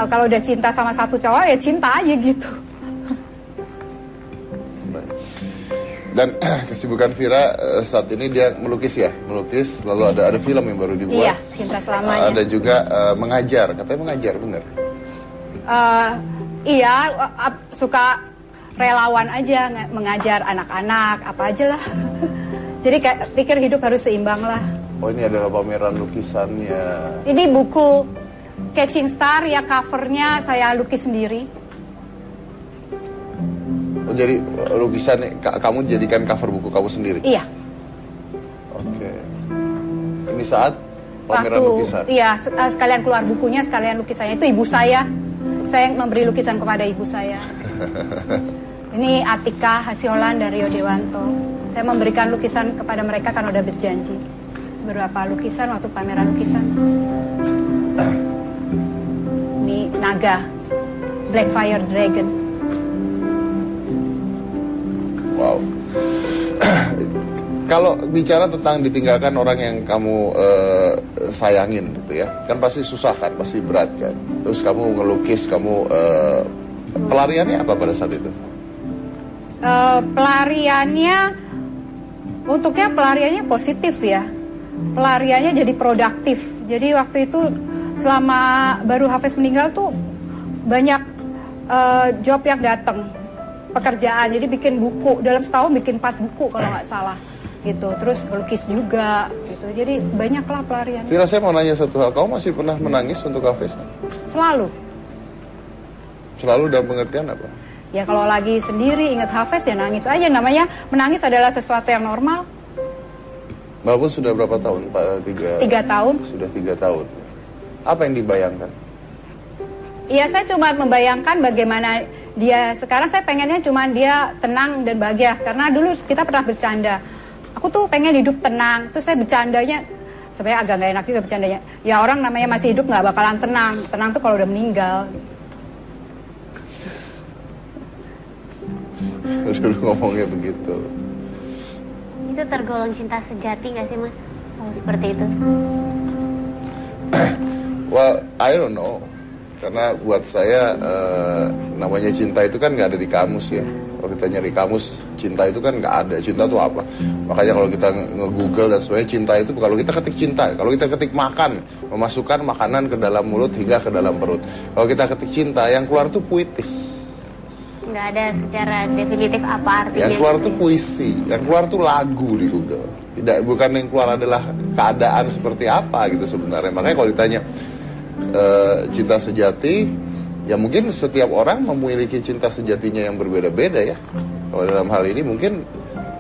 kalau udah cinta sama satu cowok ya cinta aja gitu. Dan kesibukan Vira saat ini dia melukis ya, melukis. Lalu ada film yang baru dibuat. Iya, Cinta Selamanya. Dan juga mengajar, katanya mengajar, benar? Iya, suka relawan aja mengajar anak-anak apa aja lah. Jadi kayak pikir hidup harus seimbang lah. Oh, ini adalah pameran lukisannya. Ini buku Catching Star ya, covernya saya lukis sendiri. Oh, jadi lukisan kamu jadikan cover buku kamu sendiri? Iya. Oke. Ini saat pameran lukisan? Iya, sekalian keluar bukunya, sekalian lukisannya. Itu ibu saya. Saya memberi lukisan kepada ibu saya. Ini Atika Hasiolan dari Rio Dewanto. Saya memberikan lukisan kepada mereka karena udah berjanji. Beberapa lukisan waktu pameran lukisan. Ini naga, Black Fire Dragon. Wow. Kalau bicara tentang ditinggalkan orang yang kamu sayangin gitu ya, kan pasti susah kan, pasti berat kan. Terus kamu ngelukis, kamu pelariannya apa pada saat itu? Pelariannya positif ya. Pelariannya jadi produktif. Jadi waktu itu selama baru Hafiz meninggal tuh banyak job yang datang, pekerjaan. Jadi bikin buku, dalam setahun bikin 4 buku kalau nggak salah gitu. Terus lukis juga gitu. Jadi banyaklah pelarian. Vira, saya mau nanya satu hal, kamu masih pernah menangis untuk Hafiz? Selalu. Selalu dalam pengertian apa? Ya kalau lagi sendiri ingat Hafiz ya nangis aja. Namanya menangis adalah sesuatu yang normal. Walaupun sudah berapa tahun, Pak? 3 tahun. Sudah 3 tahun. Apa yang dibayangkan? Iya, saya cuma membayangkan bagaimana dia sekarang. Saya pengennya cuma dia tenang dan bahagia. Karena dulu kita pernah bercanda. Aku tuh pengen hidup tenang. Terus saya bercandanya, sebenarnya agak nggak enak juga bercandanya. Ya orang namanya masih hidup nggak bakalan tenang. Tenang tuh kalau udah meninggal. Dulu ngomongnya begitu. Itu tergolong cinta sejati nggak sih, Mas? Kalau seperti itu? Well, I don't know. Karena buat saya namanya cinta itu kan nggak ada di kamus ya. Kalau kita nyari kamus, cinta itu kan nggak ada. Cinta itu apa? Makanya kalau kita nge-google dan sebagainya, cinta itu kalau kita ketik cinta, kalau kita ketik makan, memasukkan makanan ke dalam mulut hingga ke dalam perut. Kalau kita ketik cinta, yang keluar tuh puitis. Nggak ada secara definitif apa artinya. Yang keluar gitu tuh puisi, yang keluar tuh lagu di Google. Bukan yang keluar adalah keadaan seperti apa gitu sebenarnya. Makanya kalau ditanya cinta sejati, ya mungkin setiap orang memiliki cinta sejatinya yang berbeda-beda ya. Kalau dalam hal ini mungkin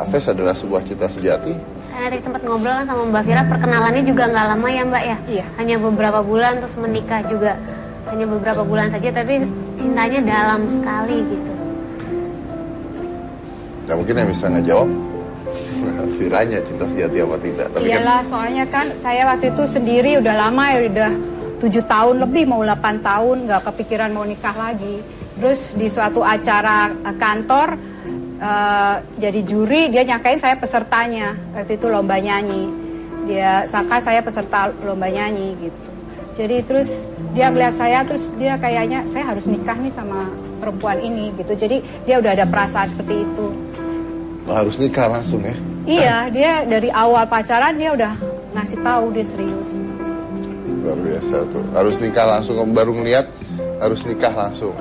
Hafiz adalah sebuah cinta sejati. Karena tadi sempat ngobrol kan sama Mbak Vira, perkenalannya juga nggak lama ya Mbak ya? Iya. Hanya beberapa bulan, terus menikah juga hanya beberapa bulan saja, tapi cintanya dalam sekali gitu. Ya mungkin yang bisa ngejawab Viranya cinta sejati apa tidak. Tapi iyalah, soalnya kan saya waktu itu sendiri udah lama ya, udah 7 tahun lebih, mau 8 tahun nggak kepikiran mau nikah lagi. Terus di suatu acara kantor jadi juri, dia nyangkain saya pesertanya. Waktu itu lomba nyanyi, dia sangka saya peserta lomba nyanyi gitu. Jadi terus dia ngeliat saya, terus dia kayaknya saya harus nikah nih sama perempuan ini gitu. Jadi dia udah ada perasaan seperti itu. harus nikah langsung ya? Iya, dia dari awal pacaran dia udah ngasih tahu dia serius. Luar biasa tuh. Harus nikah langsung, baru ngeliat harus nikah langsung.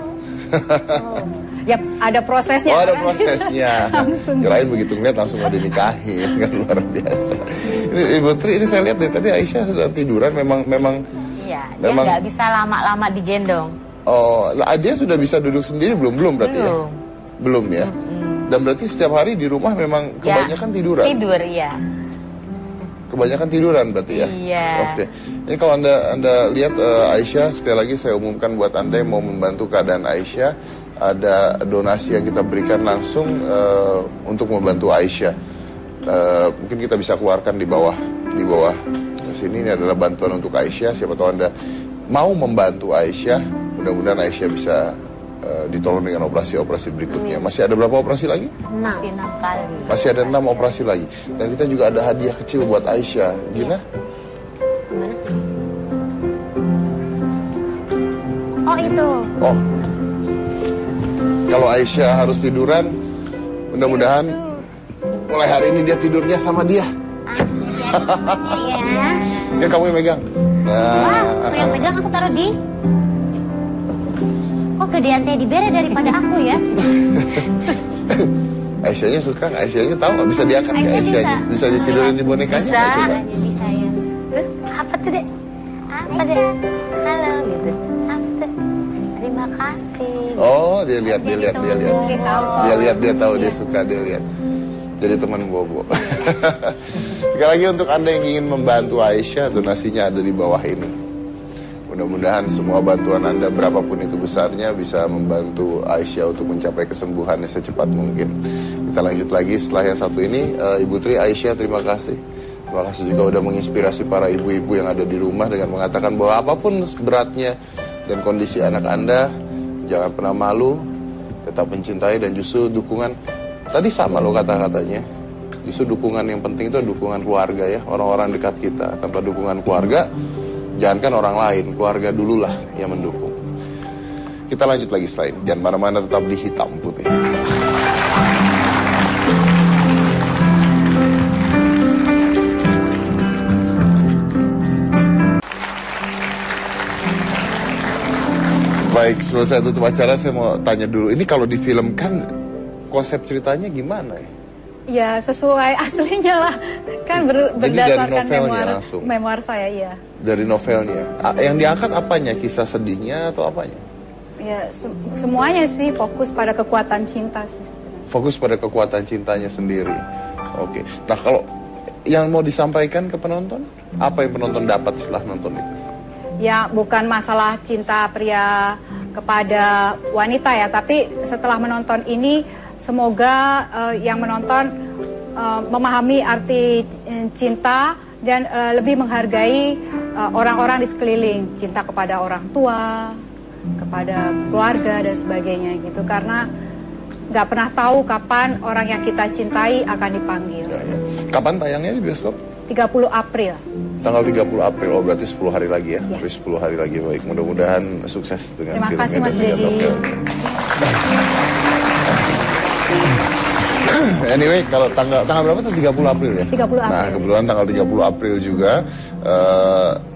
Ya ada prosesnya. Oh, ada kan? prosesnya. Kirain begitu ngeliat langsung mau dinikahin, kan luar biasa. Ini Ibu Tri, ini saya lihat dari tadi Aisyah sedang tiduran, memang. Iya, dia nggak bisa lama-lama digendong. Oh, dia sudah bisa duduk sendiri belum berarti ya? Belum ya. Dan berarti setiap hari di rumah memang kebanyakan tiduran. Tidur, iya. Kebanyakan tiduran berarti ya? Iya. Oke. Ini kalau Anda lihat Aisyah, sekali lagi saya umumkan buat Anda yang mau membantu keadaan Aisyah, ada donasi yang kita berikan langsung untuk membantu Aisyah. Mungkin kita bisa keluarkan di bawah sini. Ini adalah bantuan untuk Aisyah. Siapa tahu Anda mau membantu Aisyah, mudah-mudahan Aisyah bisa ditolong dengan operasi-operasi berikutnya. Masih ada berapa operasi lagi? Masih 6 kali. Masih ada 6 operasi lagi. Dan kita juga ada hadiah kecil buat Aisyah. Gina? Gimana? Oh itu. Oh. Kalau Aisyah harus tiduran, mudah-mudahan mulai hari ini dia tidurnya sama dia. Iya. Ya kamu yang megang. Wah, Nah, aku yang pegang aku taruh di. Kok gedean teddy bear daripada aku ya? Aisyahnya suka nggak? Aisyahnya tahu nggak bisa diangkat nggak Aisyah Aisyahnya? Bisa ditidurin di bonekanya Bisa. nggak coba? Bisa ya. Apa tuh, Dek? Apa, Dek? Halo, gitu. Apa tuh? Terima kasih. Oh, dia lihat. Dia Dia tahu, dia suka, dia lihat. Jadi teman Bobo. Sekali lagi untuk Anda yang ingin membantu Aisyah, donasinya ada di bawah ini. Mudah-mudahan semua bantuan Anda berapapun itu besarnya bisa membantu Aisyah untuk mencapai kesembuhannya secepat mungkin. Kita lanjut lagi setelah yang satu ini. Ibu Tri, Aisyah, terima kasih. Terima kasih juga udah menginspirasi para ibu-ibu yang ada di rumah dengan mengatakan bahwa apapun beratnya dan kondisi anak Anda, jangan pernah malu, tetap mencintai, dan justru dukungan. Tadi sama loh kata-katanya. Justru dukungan yang penting itu dukungan keluarga ya, orang-orang dekat kita. Tanpa dukungan keluarga, jangankan orang lain, keluarga dululah yang mendukung. Kita lanjut lagi setelah ini. Jangan mana-mana, tetap di Hitam Putih. Baik, sebelum saya tutup acara, saya mau tanya dulu. Ini kalau difilmkan, konsep ceritanya gimana ya? Ya sesuai aslinya lah, kan Jadi dari berdasarkan novelnya langsung? memoir saya, iya. Dari novelnya. Yang diangkat apanya? Kisah sedihnya atau apanya? Ya semuanya sih fokus pada kekuatan cinta sih sebenarnya. Fokus pada kekuatan cintanya sendiri. Oke. Nah, kalau yang mau disampaikan ke penonton, apa yang penonton dapat setelah nonton itu? Ya bukan masalah cinta pria kepada wanita ya, tapi setelah menonton ini semoga yang menonton memahami arti cinta dan lebih menghargai orang-orang di sekeliling, cinta kepada orang tua, kepada keluarga dan sebagainya gitu, karena nggak pernah tahu kapan orang yang kita cintai akan dipanggil. Ya. Kapan tayangnya di bioskop? 30 April. Tanggal 30 April, oh berarti 10 hari lagi ya? Ya. 10 hari lagi, baik. Mudah-mudahan sukses dengan Terima filmnya kasih, Mas dan juga Dedi. novel. Anyway, kalau tanggal berapa tuh? 30 April ya? 30 April. Nah, kebetulan tanggal 30 April juga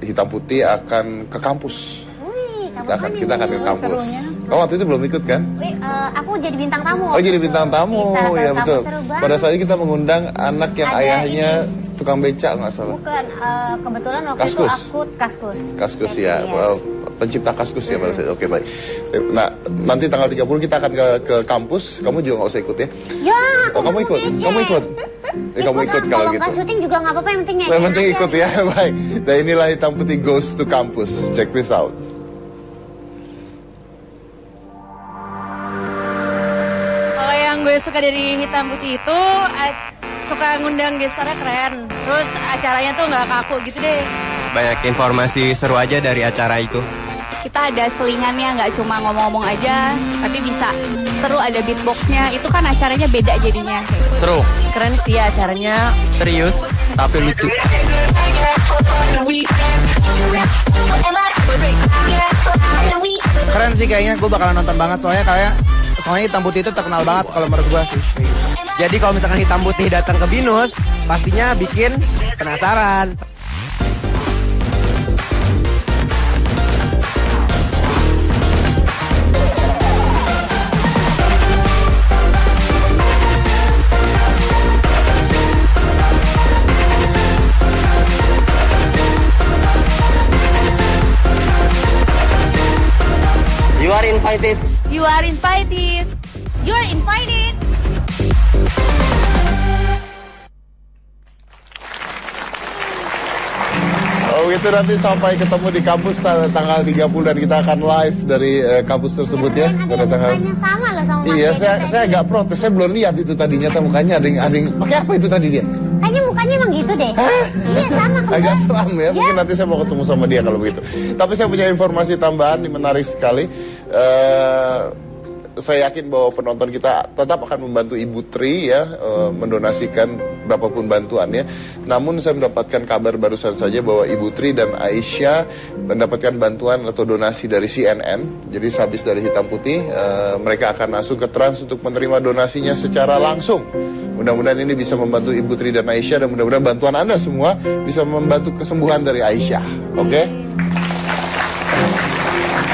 Hitam Putih akan ke kampus. Wih, Kita akan ke kampus. Oh, waktu itu belum ikut kan? Wih, aku jadi bintang tamu. Oh, jadi bintang tamu. Salah satu Ya tamu betul. seru banget. Pada saat itu kita mengundang anak yang Ada ayahnya tukang becak nggak salah. Bukan, kebetulan waktu Kaskus. itu aku kaskus. Kaskus Jadi, ya, pencipta Kaskus ya pada saat itu. Oke, baik. Nah, nanti tanggal 30 kita akan ke kampus. Kamu juga nggak usah ikut ya. Ya, Oh, kamu ikut? Kamu ikut? Kamu ikut kalau gitu. Kalau syuting juga nggak apa-apa, yang penting Yang penting ikut ya, baik. Dan inilah Hitam Putih Goes to Campus. Check this out. Kalau yang gue suka dari Hitam Putih itu suka ngundang gestarnya keren. Terus acaranya tuh nggak kaku gitu deh. Banyak informasi seru aja dari acara itu. Kita ada selingannya, nggak cuma ngomong-ngomong aja, tapi bisa seru, ada beatboxnya. Itu kan acaranya beda jadinya. Seru, Keren sih acaranya. serius, tapi lucu. Keren sih kayaknya, gue bakalan nonton banget soalnya Hitam Putih itu terkenal banget kalau menurut gue sih. Jadi kalau misalkan Hitam Putih datang ke Binus, pastinya bikin penasaran. You are invited. You are invited. You're invited. Oh gitu, nanti sampai ketemu di kampus tanggal 30 dan kita akan live dari kampus tersebut ya. Pada tanggal. Mukanya sama loh sama Mas Iya, Dedi. saya agak protes. Saya belum lihat itu tadi, nyata mukanya ada yang pakai apa itu tadi dia? Kayaknya mukanya emang gitu deh. Iya sama Agak kebetulan. seram ya. Mungkin nanti saya mau ketemu sama dia kalau begitu. Tapi saya punya informasi tambahan yang menarik sekali. saya yakin bahwa penonton kita tetap akan membantu Ibu Tri ya, mendonasikan berapapun bantuannya. Namun saya mendapatkan kabar barusan saja bahwa Ibu Tri dan Aisyah mendapatkan bantuan atau donasi dari CNN. Jadi sehabis dari Hitam Putih, mereka akan masuk ke Trans untuk menerima donasinya secara langsung. Mudah-mudahan ini bisa membantu Ibu Tri dan Aisyah, dan mudah-mudahan bantuan Anda semua bisa membantu kesembuhan dari Aisyah. Oke?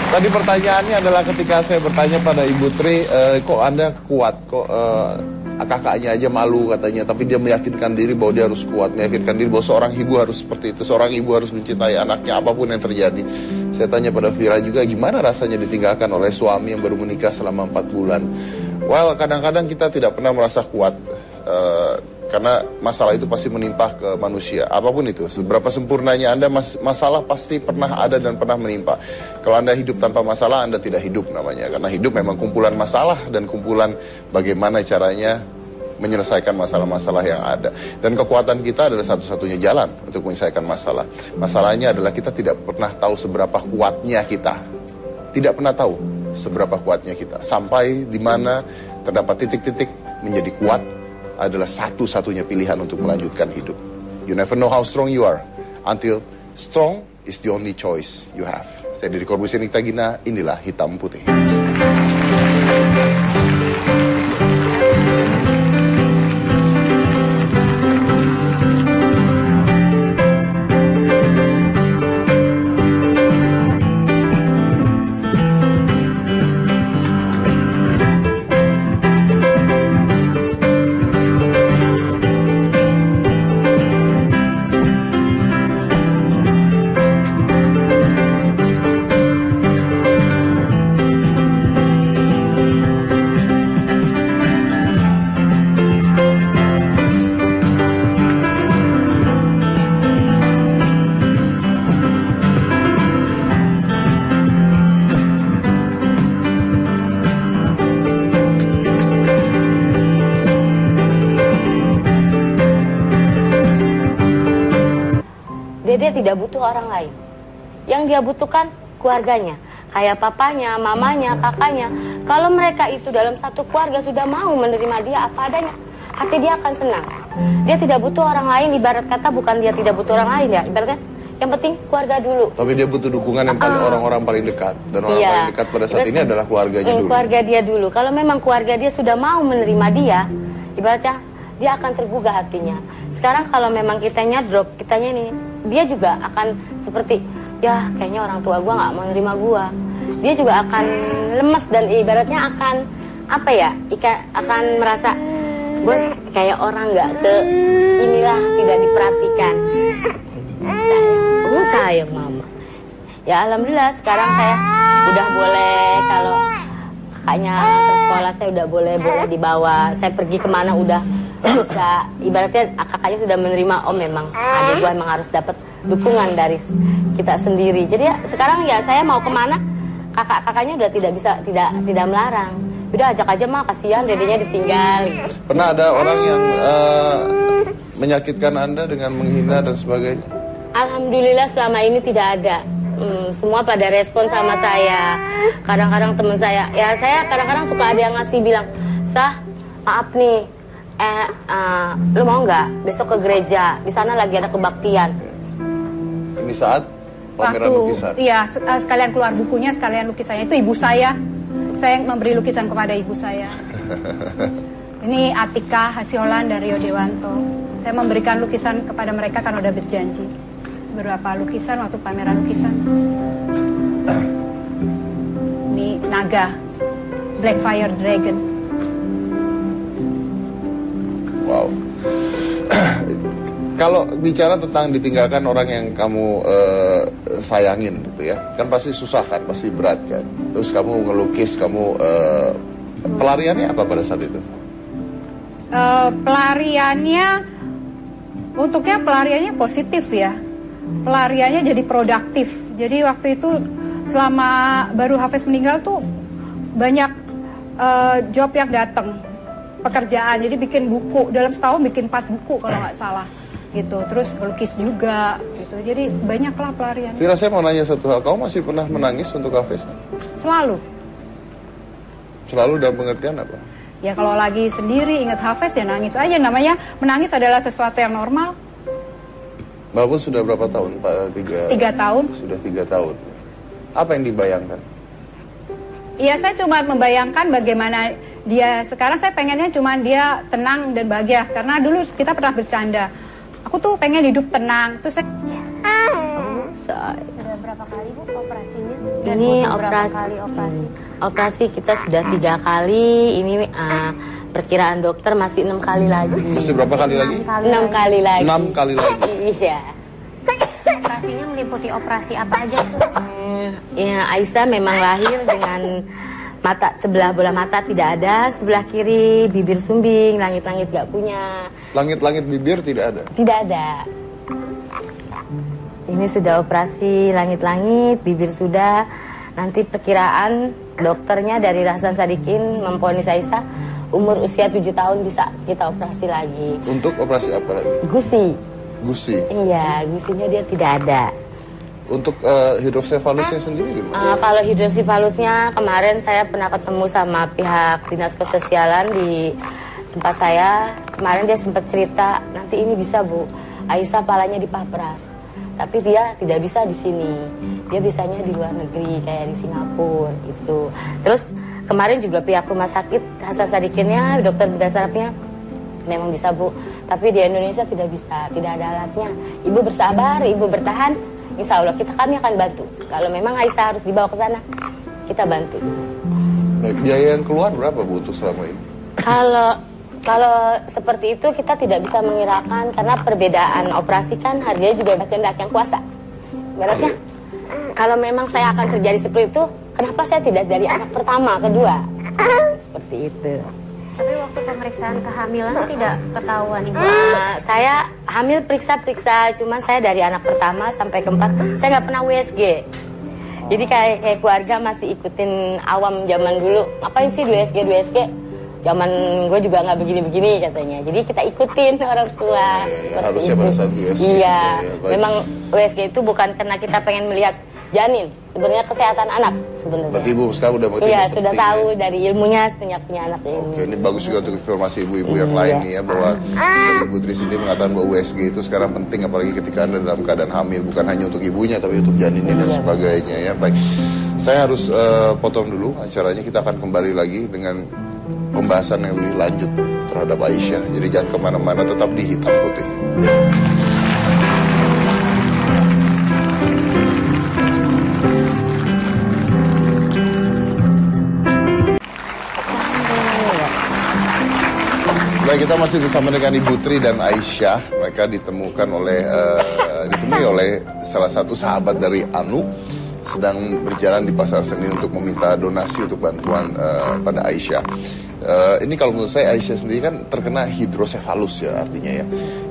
Tadi pertanyaannya adalah ketika saya bertanya pada Ibu Tri, kok Anda kuat, kok kakaknya aja malu katanya, tapi dia meyakinkan diri bahwa dia harus kuat, meyakinkan diri bahwa seorang ibu harus seperti itu, seorang ibu harus mencintai anaknya apapun yang terjadi. Saya tanya pada Vira juga, gimana rasanya ditinggalkan oleh suami yang baru menikah selama 4 bulan? Well, kadang-kadang kita tidak pernah merasa kuat, karena masalah itu pasti menimpa ke manusia, apapun itu. Seberapa sempurnanya Anda, masalah pasti pernah ada dan pernah menimpa. Kalau Anda hidup tanpa masalah, Anda tidak hidup namanya. Karena hidup memang kumpulan masalah dan kumpulan bagaimana caranya menyelesaikan masalah-masalah yang ada. Dan kekuatan kita adalah satu-satunya jalan untuk menyelesaikan masalah. Masalahnya adalah kita tidak pernah tahu seberapa kuatnya kita. Tidak pernah tahu seberapa kuatnya kita. Sampai di mana terdapat titik-titik menjadi kuat adalah satu-satunya pilihan untuk melanjutkan hidup. You never know how strong you are until strong is the only choice you have. Saya Deddy Corbuzier Niktagina, inilah Hitam Putih. Dia tidak butuh orang lain. Yang dia butuhkan keluarganya, kayak papanya, mamanya, kakaknya. Kalau mereka itu dalam satu keluarga sudah mau menerima dia apa adanya, hati dia akan senang. Dia tidak butuh orang lain, ibarat kata bukan dia tidak butuh orang lain ya, ibaratnya yang penting keluarga dulu. Tapi dia butuh dukungan yang paling orang-orang paling dekat. Dan orang paling dekat pada saat ini adalah keluarganya dulu. Keluarga dia dulu. Kalau memang keluarga dia sudah mau menerima dia, ibaratnya dia akan tergugah hatinya. Sekarang kalau memang kitanya drop, kitanya nih, dia juga akan seperti, ya kayaknya orang tua gua nggak mau nerima gua. Dia juga akan lemes dan ibaratnya akan, apa ya, akan merasa, bos kayak orang nggak ke inilah, tidak diperhatikan. Sayang mama. Ya alhamdulillah sekarang saya udah boleh, kalau kakaknya ke sekolah saya udah boleh dibawa. Saya pergi kemana udah bisa, ibaratnya kakaknya sudah menerima, oh memang adik gua emang harus dapat dukungan dari kita sendiri. Jadi ya, sekarang ya saya mau kemana kakaknya udah tidak melarang. Udah ajak aja mah, kasihan dedenya ditinggal. Pernah ada orang yang menyakitkan Anda dengan menghina dan sebagainya? Alhamdulillah selama ini tidak ada. Semua pada respon sama saya. Kadang-kadang teman saya, ya saya kadang-kadang suka ada yang ngasih bilang, Sah, maaf nih, lu mau nggak besok ke gereja? Di sana lagi ada kebaktian. Ini saat pameran lukisan. Iya, sekalian keluar bukunya, sekalian lukisannya. Itu ibu saya. Saya memberi lukisan kepada ibu saya. Ini Atika Hasiolan dari Rio Dewanto. Saya memberikan lukisan kepada mereka karena udah berjanji. Beberapa lukisan waktu pameran lukisan. Ini naga, Black Fire Dragon. Wow. Kalau bicara tentang ditinggalkan orang yang kamu sayangin gitu ya, kan pasti susah kan, pasti berat kan. Terus kamu ngelukis, kamu pelariannya apa pada saat itu? Pelariannya positif ya. Pelariannya jadi produktif. Jadi waktu itu selama baru Hafiz meninggal tuh banyak job yang datang, pekerjaan. Jadi bikin buku, dalam setahun bikin 4 buku kalau nggak salah gitu. Terus lukis juga gitu. Jadi banyaklah pelarian. Vira, saya mau nanya satu hal. Kamu masih pernah menangis untuk Hafiz? Selalu. Selalu dalam pengertian apa? Ya kalau lagi sendiri ingat Hafiz ya nangis aja. Namanya menangis adalah sesuatu yang normal. Walaupun sudah berapa tahun Pak? 3 tahun. Sudah 3 tahun. Apa yang dibayangkan? Iya, saya cuma membayangkan bagaimana dia sekarang. Saya pengennya cuma dia tenang dan bahagia. Karena dulu kita pernah bercanda, aku tuh pengen hidup tenang. Terus saya Sudah berapa kali Bu operasinya? Ini berapa operasi. kali operasi? Operasi kita sudah 3 kali. Ini perkiraan dokter masih 6 kali lagi. Masih berapa kali lagi? 6 kali lagi. 6 kali lagi. Iya. Operasinya meliputi operasi apa aja tuh? Ya, Aisyah memang lahir dengan mata sebelah bola mata tidak ada, sebelah kiri bibir sumbing, langit-langit gak punya. Langit-langit bibir tidak ada? Tidak ada. Ini sudah operasi langit-langit, bibir sudah. Nanti perkiraan dokternya dari Hasan Sadikin memvonis Aisyah umur usia 7 tahun bisa kita operasi lagi. Untuk operasi apa lagi? Gusi. Gusi. Iya, gusinya dia tidak ada. Untuk hidrosefalusnya sendiri gimana? Kalau hidrosefalusnya kemarin saya pernah ketemu sama pihak dinas kesosialan di tempat saya. Kemarin dia sempat cerita, nanti ini bisa Bu, Aisyah palanya dipapras. Tapi dia tidak bisa di sini. Dia bisanya di luar negeri kayak di Singapura gitu. Terus kemarin juga pihak rumah sakit Hasan Sadikinnya, dokter bedah sarafnya memang bisa Bu. Tapi di Indonesia tidak bisa, tidak ada alatnya. Ibu bersabar, ibu bertahan. Insya Allah kami akan bantu. Kalau memang Aisyah harus dibawa ke sana, kita bantu. Baik, biaya yang keluar berapa Bu untuk selama ini? Kalau seperti itu kita tidak bisa mengirakan karena perbedaan operasi kan harganya juga kehendak yang kuasa. Berarti kalau memang saya akan terjadi seperti itu, kenapa saya tidak dari anak pertama, kedua? Seperti itu. Tapi waktu pemeriksaan kehamilan tidak ketahuan Ibu? Saya hamil periksa-periksa, cuma saya dari anak pertama sampai keempat, saya nggak pernah USG. Jadi kayak keluarga masih ikutin awam zaman dulu. Ngapain sih USG? Zaman gue juga nggak begini-begini katanya. Jadi kita ikutin orang tua. Harusnya pada saat USG. Iya, memang USG itu bukan karena kita pengen melihat janin, sebenarnya kesehatan anak sebenarnya. Berarti Ibu sekarang udah mengerti. Iya, sudah tahu dari ilmunya semenjak punya anak ini. Oke, ini bagus juga untuk informasi ibu-ibu yang lain nih ya, bahwa dari Ibu Tri sendiri mengatakan bahwa USG itu sekarang penting, apalagi ketika Anda dalam keadaan hamil, bukan hanya untuk ibunya tapi untuk janinnya dan sebagainya ya. Baik, saya harus potong dulu acaranya, kita akan kembali lagi dengan pembahasan yang lebih lanjut terhadap Aisyah. Jadi jangan kemana-mana, tetap di Hitam Putih. Baik, kita masih bersama dengan Ibu Tri dan Aisyah. Mereka ditemui oleh salah satu sahabat dari Anu, sedang berjalan di Pasar Seni untuk meminta donasi untuk bantuan pada Aisyah. Ini kalau menurut saya, Aisyah sendiri kan terkena hidrosefalus ya artinya ya.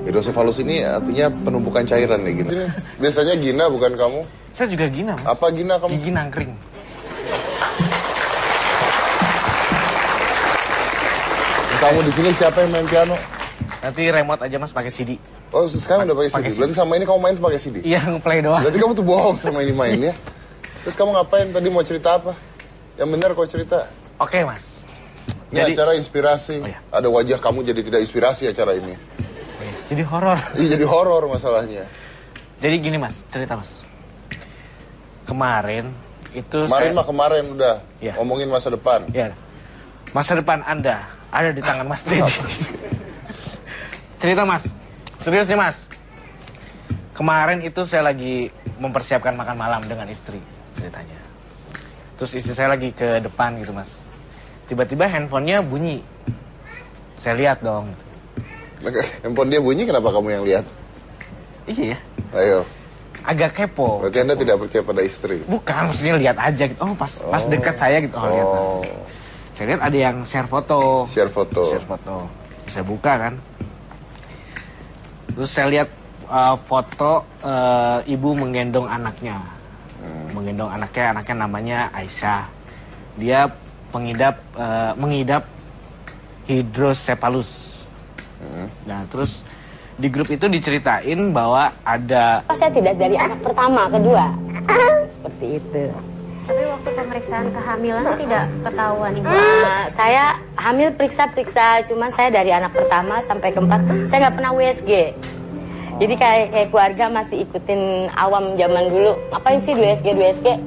Hidrosefalus ini artinya penumpukan cairan ya gini. Biasanya Gina bukan kamu? Saya juga Gina, Mas. Apa Gina kamu? Gigi nangkring. Kamu di sini siapa yang main piano? Nanti remote aja Mas pakai CD. Oh, sekarang udah pakai CD. Berarti sama ini kamu main pakai CD? Iya, ngeplay doang. Berarti kamu tuh bohong sama ini main ya. Terus kamu ngapain tadi, mau cerita apa? Yang benar kau cerita. Oke, Mas. Ini acara inspirasi. Oh, iya. Ada wajah kamu jadi tidak inspirasi acara ini. Jadi horor. Iya, jadi horor masalahnya. Jadi gini Mas, cerita Mas. Kemarin itu Kemarin udah. Iya. Ngomongin masa depan. Ya. Masa depan Anda ada di tangan Mas Dedi. Cerita Mas, serius nih Mas. Kemarin itu saya lagi mempersiapkan makan malam dengan istri ceritanya. Terus istri saya lagi ke depan gitu Mas. Tiba-tiba handphonenya bunyi. Saya lihat dong. Handphone dia bunyi, kenapa kamu yang lihat? Iya ya. Ayo. Agak kepo. Berarti Anda tidak percaya pada istri? Bukan, maksudnya lihat aja gitu. Oh pas dekat saya gitu. Oh, lihat. Saya lihat ada yang share foto. Share foto. Saya buka kan. Terus saya lihat foto ibu menggendong anaknya. Menggendong anaknya namanya Aisyah. Dia mengidap hidrosefalus. Nah, terus di grup itu diceritain bahwa ada... Saya tidak dari anak pertama, kedua. Seperti itu. Tapi waktu pemeriksaan pemeriksaan kehamilan tidak ketahuan Ibu? Saya hamil periksa-periksa, cuma saya dari anak pertama sampai keempat saya nggak pernah USG. Jadi kayak keluarga masih ikutin awam zaman dulu. Ngapain sih USG?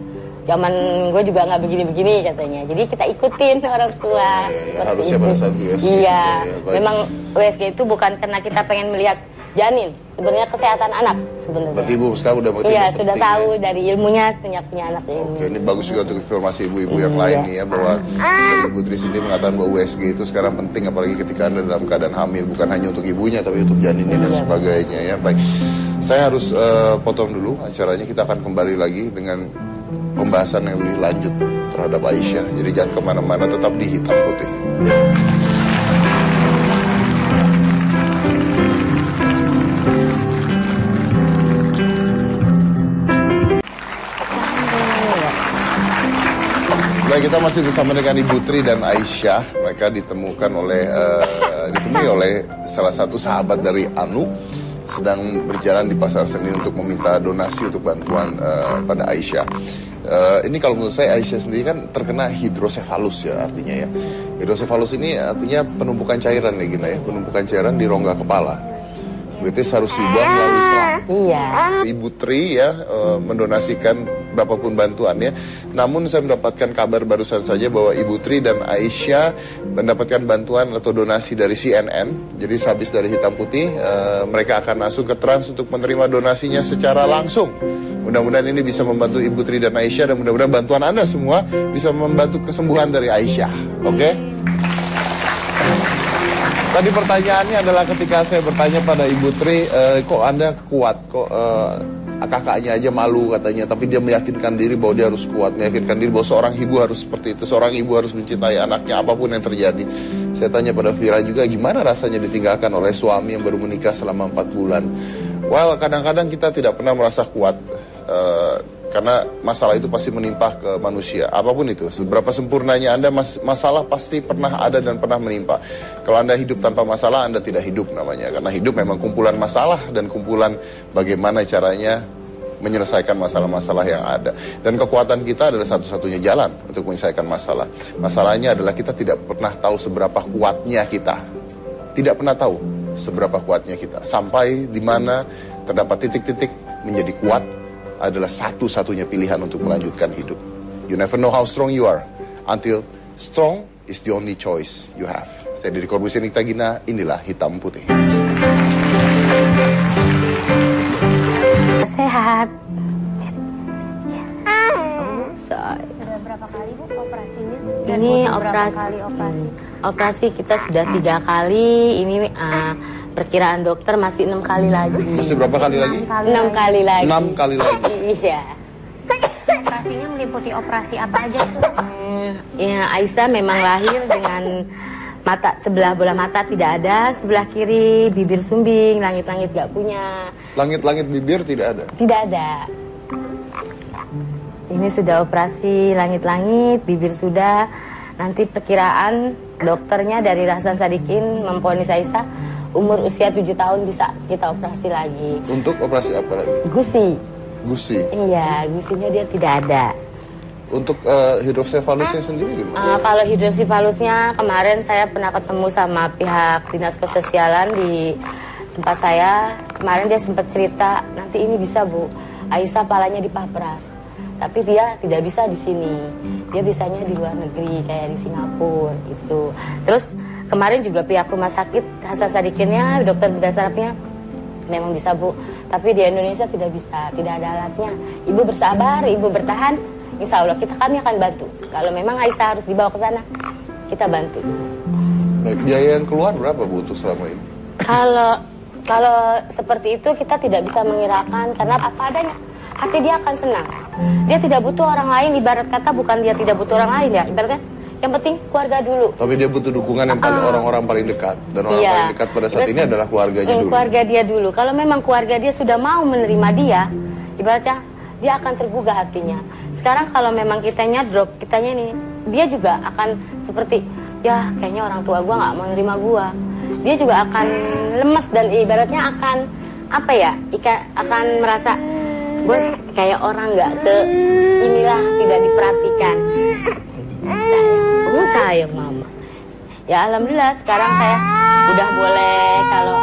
Zaman gue juga nggak begini-begini katanya. Jadi kita ikutin orang tua. Harusnya pada saat USG. Iya, memang USG itu bukan karena kita pengen melihat janin, sebenarnya kesehatan anak sebenarnya. Berarti Ibu sekarang udah mengerti. Iya, sudah tahu dari ilmunya punya anak ini. Oke, ini bagus juga untuk informasi ibu-ibu yang lain nih ya, bahwa dari Ibu Tri sendiri mengatakan bahwa USG itu sekarang penting, apalagi ketika Anda dalam keadaan hamil, bukan hanya untuk ibunya tapi untuk janinnya dan sebagainya ya. Baik, saya harus potong dulu acaranya, kita akan kembali lagi dengan pembahasan yang lebih lanjut terhadap Aisyah. Jadi jangan kemana-mana, tetap di Hitam Putih. Baik, kita masih bersama dengan Ibu Tri dan Aisyah. Mereka ditemui oleh salah satu sahabat dari Anu, sedang berjalan di Pasar Seni untuk meminta donasi untuk bantuan pada Aisyah. Ini kalau menurut saya, Aisyah sendiri kan terkena hidrosefalus ya, artinya ya. Hidrosefalus ini artinya penumpukan cairan ya Gina ya, penumpukan cairan di rongga kepala. Berarti harus dibuang melalui selang. Iya. Ibu Tri ya mendonasikan berapapun bantuannya. Namun saya mendapatkan kabar barusan saja bahwa Ibu Tri dan Aisyah mendapatkan bantuan atau donasi dari CNN. Jadi sehabis dari Hitam Putih, mereka akan masuk ke Trans untuk menerima donasinya secara langsung. Mudah-mudahan ini bisa membantu Ibu Tri dan Aisyah, dan mudah-mudahan bantuan Anda semua bisa membantu kesembuhan dari Aisyah. Oke? Tadi pertanyaannya adalah ketika saya bertanya pada Ibu Tri, kok Anda kuat, kok kakaknya aja malu katanya, tapi dia meyakinkan diri bahwa dia harus kuat, meyakinkan diri bahwa seorang ibu harus seperti itu, seorang ibu harus mencintai anaknya apapun yang terjadi. Saya tanya pada Vira juga, gimana rasanya ditinggalkan oleh suami yang baru menikah selama 4 bulan? Well, kadang-kadang kita tidak pernah merasa kuat, karena masalah itu pasti menimpa ke manusia, apapun itu. Seberapa sempurnanya Anda, masalah pasti pernah ada dan pernah menimpa. Kalau Anda hidup tanpa masalah, Anda tidak hidup namanya. Karena hidup memang kumpulan masalah dan kumpulan bagaimana caranya menyelesaikan masalah-masalah yang ada. Dan kekuatan kita adalah satu-satunya jalan untuk menyelesaikan masalah. Masalahnya adalah kita tidak pernah tahu seberapa kuatnya kita. Tidak pernah tahu seberapa kuatnya kita. Sampai di mana terdapat titik-titik menjadi kuat adalah satu-satunya pilihan untuk melanjutkan hidup. You never know how strong you are until strong is the only choice you have. Saya Deddy Corbuzier Nikita Gina, inilah Hitam Putih. Sehat. Sudah berapa kali Bu operasinya? Ini berapa kali operasi? Operasi kita sudah 3 kali. Ini perkiraan dokter masih 6 kali lagi. Masih berapa kali lagi? 6 kali lagi. 6 kali lagi. Iya. Operasinya meliputi operasi apa aja tuh? Ya, Aisyah memang lahir dengan mata sebelah bola mata tidak ada, sebelah kiri bibir sumbing, langit-langit gak punya. Langit-langit bibir tidak ada? Tidak ada. Ini sudah operasi langit-langit, bibir sudah. Nanti perkiraan dokternya dari Hasan Sadikin memvonis Aisyah umur usia 7 tahun bisa kita operasi lagi. Untuk operasi apa lagi? Gusi. Gusi? Iya, gusinya dia tidak ada. Untuk hidrosefalusnya sendiri gimana? Kalau hidrosefalusnya kemarin saya pernah ketemu sama pihak dinas kesosialan di tempat saya. Kemarin dia sempat cerita, nanti ini bisa Bu, Aisyah palanya dipapras. Tapi dia tidak bisa di sini. Dia bisanya di luar negeri kayak di Singapura gitu. Terus kemarin juga pihak rumah sakit Hasan Sadikinnya, dokter bedah sarafnya memang bisa Bu. Tapi di Indonesia tidak bisa, tidak ada alatnya. Ibu bersabar, Ibu bertahan. Insya Allah kami akan bantu. Kalau memang Aisyah harus dibawa ke sana, kita bantu. Baik, biaya yang keluar berapa Bu untuk selama ini? Kalau seperti itu kita tidak bisa mengirakan karena apa adanya. Hati dia akan senang. Dia tidak butuh orang lain, ibarat kata bukan dia tidak butuh orang lain ya. Ibaratnya yang penting keluarga dulu. Tapi dia butuh dukungan yang paling orang-orang paling dekat. Dan orang paling dekat pada saat ini adalah keluarganya dulu. Keluarga dia dulu. Kalau memang keluarga dia sudah mau menerima dia, ibaratnya dia akan tergugah hatinya. Sekarang kalau memang kitanya drop, kitanya nih, dia juga akan seperti, ya kayaknya orang tua gua nggak mau nerima gua. Dia juga akan lemes dan ibaratnya akan, apa ya, akan merasa Bos kayak orang nggak ke inilah, tidak diperhatikan. Sayang mama. Ya alhamdulillah sekarang saya udah boleh, kalau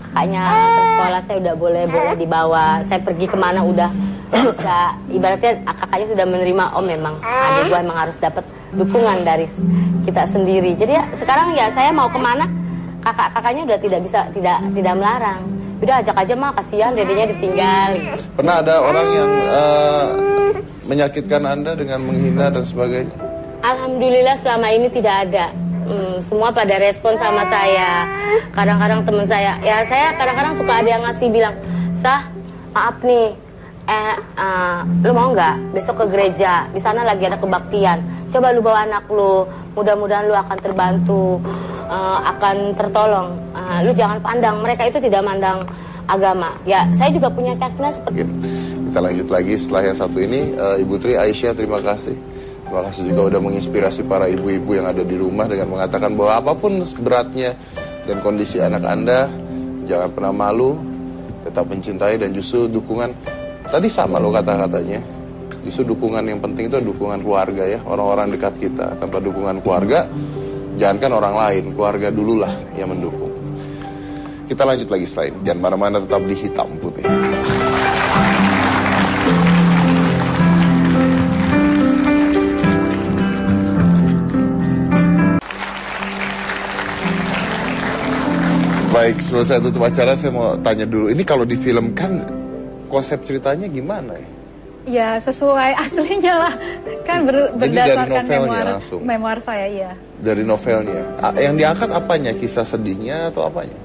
kakaknya ke sekolah saya udah boleh dibawa. Saya pergi kemana udah bisa, ibaratnya kakaknya sudah menerima, oh memang adik gua emang harus dapat dukungan dari kita sendiri. Jadi ya, sekarang ya saya mau kemana kakaknya udah tidak melarang. Udah ajak aja mah, kasihan dedenya ditinggal. Pernah ada orang yang menyakitkan Anda dengan menghina dan sebagainya? Alhamdulillah selama ini tidak ada. Semua pada respon sama saya. Kadang-kadang teman saya, ya saya kadang-kadang suka ada yang ngasih bilang, Sah, maaf nih, lu mau nggak besok ke gereja? Di sana lagi ada kebaktian. Coba lu bawa anak lu, mudah-mudahan lu akan terbantu, akan tertolong. Lu jangan pandang, mereka itu tidak mandang agama. Ya, saya juga punya keyakinan seperti itu. Kita lanjut lagi setelah yang satu ini. Ibu Tri Aisyah, terima kasih. Terima kasih juga udah menginspirasi para ibu-ibu yang ada di rumah dengan mengatakan bahwa apapun beratnya dan kondisi anak Anda, jangan pernah malu, tetap mencintai, dan justru dukungan. Tadi sama loh kata-katanya. Justru dukungan yang penting itu dukungan keluarga ya, orang-orang dekat kita. Tanpa dukungan keluarga, jangankan orang lain, keluarga dululah yang mendukung. Kita lanjut lagi setelah ini. Jangan mana-mana, tetap di Hitam Putih. Baik, sebelum saya tutup acara, saya mau tanya dulu. Ini kalau difilmkan, konsep ceritanya gimana ya? Ya, sesuai aslinya lah. Kan berdasarkan memoir saya, ya. Dari novelnya. Yang diangkat apanya? Kisah sedihnya atau apanya?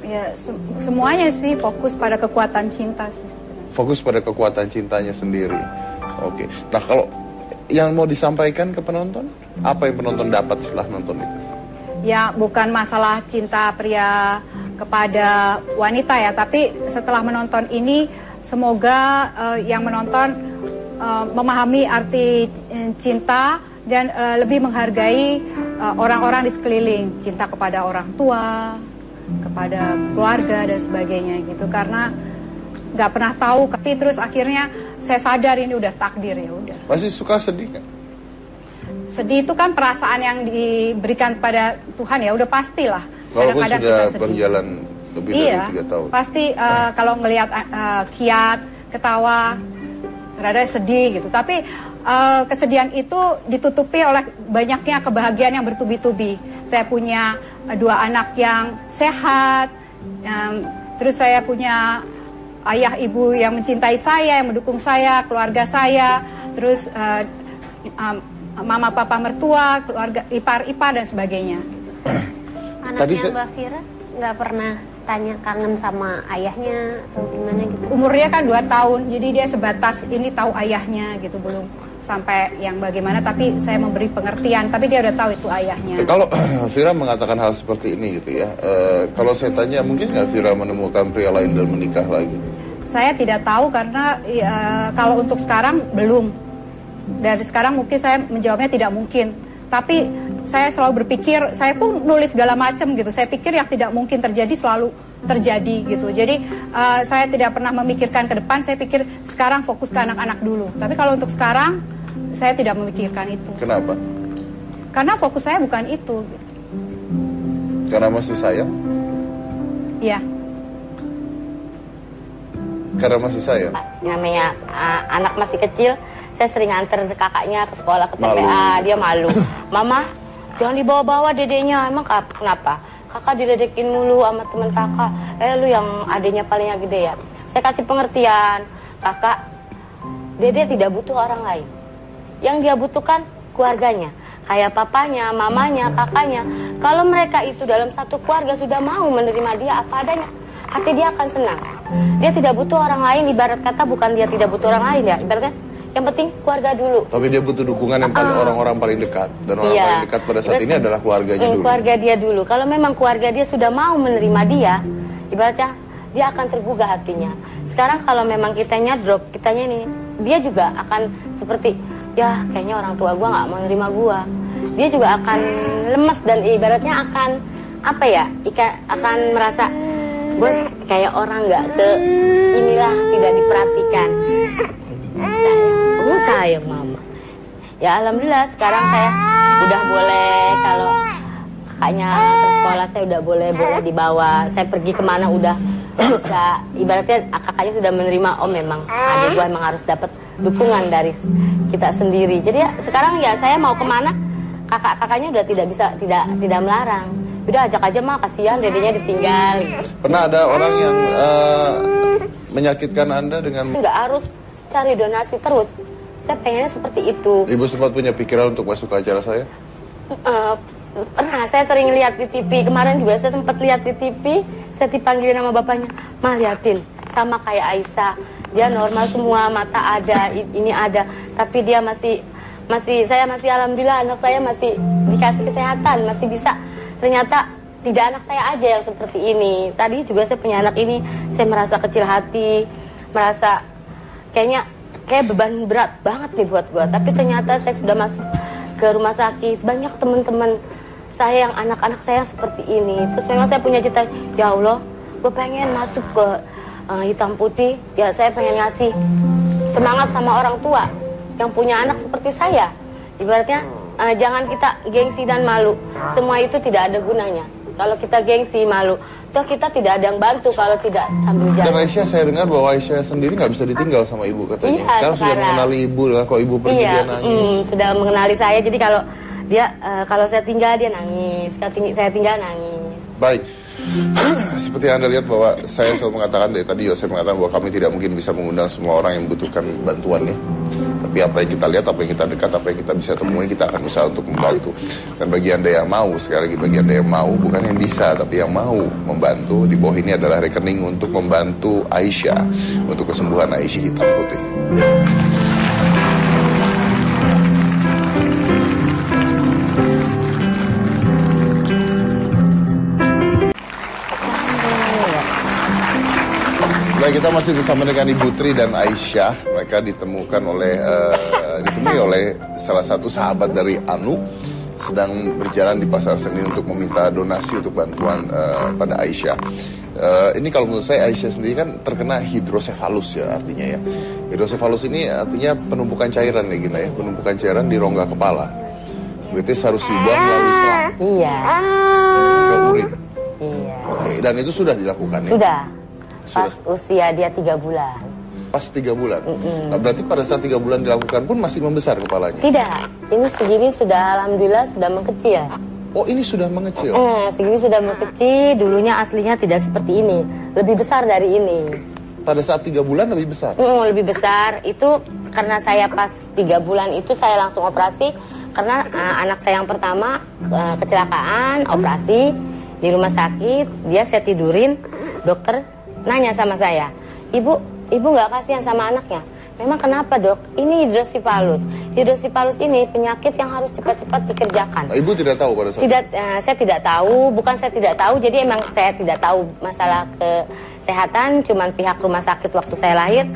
Ya, semuanya sih fokus pada kekuatan cinta sih sebenarnya. Fokus pada kekuatan cintanya sendiri. Oke. Nah, kalau yang mau disampaikan ke penonton, apa yang penonton dapat setelah nonton itu? Ya, bukan masalah cinta pria kepada wanita ya, tapi setelah menonton ini semoga yang menonton memahami arti cinta dan lebih menghargai orang-orang di sekeliling, cinta kepada orang tua, kepada keluarga dan sebagainya gitu, karena nggak pernah tahu, tapi terus akhirnya saya sadar ini udah takdir, ya udah. Masih suka sedih nggak? Sedih itu kan perasaan yang diberikan pada Tuhan, ya udah pastilah. Walaupun sudah berjalan lebih dari 3 tahun. Pasti kalau ngelihat kiat, ketawa, rada sedih gitu. Tapi kesedihan itu ditutupi oleh banyaknya kebahagiaan yang bertubi-tubi. Saya punya 2 anak yang sehat, terus saya punya ayah ibu yang mencintai saya, yang mendukung saya, keluarga saya, terus mama papa mertua, keluarga ipar dan sebagainya. Anaknya Mbak Fira nggak pernah tanya kangen sama ayahnya atau gimana gitu? Umurnya kan 2 tahun, jadi dia sebatas ini tahu ayahnya gitu, belum sampai yang bagaimana, tapi saya memberi pengertian, tapi dia udah tahu itu ayahnya. Kalau Fira mengatakan hal seperti ini gitu ya, kalau saya tanya mungkin nggak Fira menemukan pria lain dan menikah lagi? Saya tidak tahu karena kalau untuk sekarang belum. Dari sekarang mungkin saya menjawabnya tidak mungkin. Tapi saya selalu berpikir, saya pun nulis segala macam gitu. Saya pikir yang tidak mungkin terjadi selalu terjadi gitu. Jadi saya tidak pernah memikirkan ke depan. Saya pikir sekarang fokus ke anak-anak dulu. Tapi kalau untuk sekarang saya tidak memikirkan itu. Kenapa? Karena fokus saya bukan itu. Gitu. Karena masih sayang? Iya. Karena masih sayang? Namanya anak masih kecil. Saya sering anter kakaknya ke sekolah, ke TPA, dia malu. Mama, jangan dibawa-bawa dedenya. Emang kenapa? Kakak diledekin mulu sama temen kakak. Lu yang adenya palingnya gede ya. Saya kasih pengertian, kakak, dede tidak butuh orang lain. Yang dia butuhkan keluarganya. Kayak papanya, mamanya, kakaknya. Kalau mereka itu dalam satu keluarga sudah mau menerima dia apa adanya, hati dia akan senang. Dia tidak butuh orang lain, ibarat kata bukan dia tidak butuh orang lain ya, ibaratnya yang penting keluarga dulu. Tapi dia butuh dukungan yang paling orang-orang paling dekat. Dan orang paling dekat pada saat ini adalah keluarganya dulu. Keluarga dia dulu. Kalau memang keluarga dia sudah mau menerima dia, ibaratnya dia akan tergugah hatinya. Sekarang kalau memang kitanya drop, kitanya nih, dia juga akan seperti, ya kayaknya orang tua gua nggak mau menerima gua. Dia juga akan lemes dan ibaratnya akan, apa ya, akan merasa Gue kayak orang nggak ke inilah, tidak diperhatikan. Sayang mama. Ya alhamdulillah sekarang saya udah boleh, kalau kakaknya ke sekolah saya udah boleh dibawa. Saya pergi kemana udah bisa, ibaratnya kakaknya sudah menerima, oh memang adik gue emang harus dapat dukungan dari kita sendiri. Jadi ya, sekarang ya saya mau kemana kakaknya udah tidak melarang. Udah ajak aja mah, kasihan dedenya ditinggal. Pernah ada orang yang menyakitkan Anda dengan... Nggak harus cari donasi terus. Saya pengennya seperti itu. Ibu sempat punya pikiran untuk masuk ke acara saya? Pernah, saya sering lihat di TV. Kemarin juga saya sempat lihat di TV. Saya dipanggilin sama bapaknya, "Ma, liatin, sama kayak Aisyah. Dia normal semua, mata ada, ini ada. Tapi dia saya masih alhamdulillah anak saya masih dikasih kesehatan, masih bisa. Ternyata tidak anak saya aja yang seperti ini. Tadi juga saya punya anak ini, saya merasa kecil hati, merasa kayak beban berat banget nih buat gue. Tapi ternyata saya sudah masuk ke rumah sakit, banyak teman-teman saya yang anak-anak saya seperti ini. Terus memang saya punya cita, ya Allah, gue pengen masuk ke hitam putih. Ya saya pengen ngasih semangat sama orang tua yang punya anak seperti saya. Ibaratnya jangan kita gengsi dan malu. Semua itu tidak ada gunanya. Kalau kita gengsi, malu, toh kita tidak ada yang bantu kalau tidak sambil jalan. Dan Aisyah, saya dengar bahwa Aisyah sendiri nggak bisa ditinggal sama ibu katanya. Iya, sekarang sudah mengenali ibu, kalau ibu pergi dia nangis. Sudah mengenali saya, jadi kalau saya tinggal dia nangis, saya tinggal nangis. Baik. Seperti yang Anda lihat bahwa saya selalu mengatakan dari tadi, saya mengatakan bahwa kami tidak mungkin bisa mengundang semua orang yang membutuhkan bantuannya. Tapi apa yang kita lihat, apa yang kita dekat, apa yang kita bisa temui, kita akan usaha untuk membantu. Dan bagi Anda yang mau, sekali lagi bagi Anda yang mau, bukan yang bisa, tapi yang mau membantu, di bawah ini adalah rekening untuk membantu Aisyah, untuk kesembuhan Aisyah hitam putih. Baik, kita masih bersama dengan Ibu Tri dan Aisyah. Mereka ditemui oleh salah satu sahabat dari Anu, sedang berjalan di Pasar Seni untuk meminta donasi untuk bantuan pada Aisyah. Ini kalau menurut saya, Aisyah sendiri kan terkena hidrosefalus ya artinya ya. Hidrosefalus ini artinya penumpukan cairan ya Gina ya, penumpukan cairan di rongga kepala. Berarti harus dibuang melalui selang. Iya. Ke urin. Iya. Oke, dan itu sudah dilakukan ya? Sudah. Pas usia dia 3 bulan. Pas 3 bulan? Nah, berarti pada saat 3 bulan dilakukan pun masih membesar kepalanya? Tidak, ini segini sudah alhamdulillah sudah mengecil. Oh, ini sudah mengecil? Segini sudah mengecil, dulunya aslinya tidak seperti ini. Lebih besar dari ini. Pada saat 3 bulan lebih besar? Lebih besar, itu karena saya pas 3 bulan itu saya langsung operasi. Karena anak saya yang pertama kecelakaan, operasi di rumah sakit. Dia saya tidurin, dokter nanya sama saya, ibu nggak kasihan sama anaknya? Memang kenapa dok? Ini hidrosipalus. Hidrosipalus ini penyakit yang harus cepat-cepat dikerjakan. Nah, ibu tidak tahu pada saat itu? Saya tidak tahu, bukan saya tidak tahu. Jadi emang saya tidak tahu masalah kesehatan. Cuman pihak rumah sakit waktu saya lahir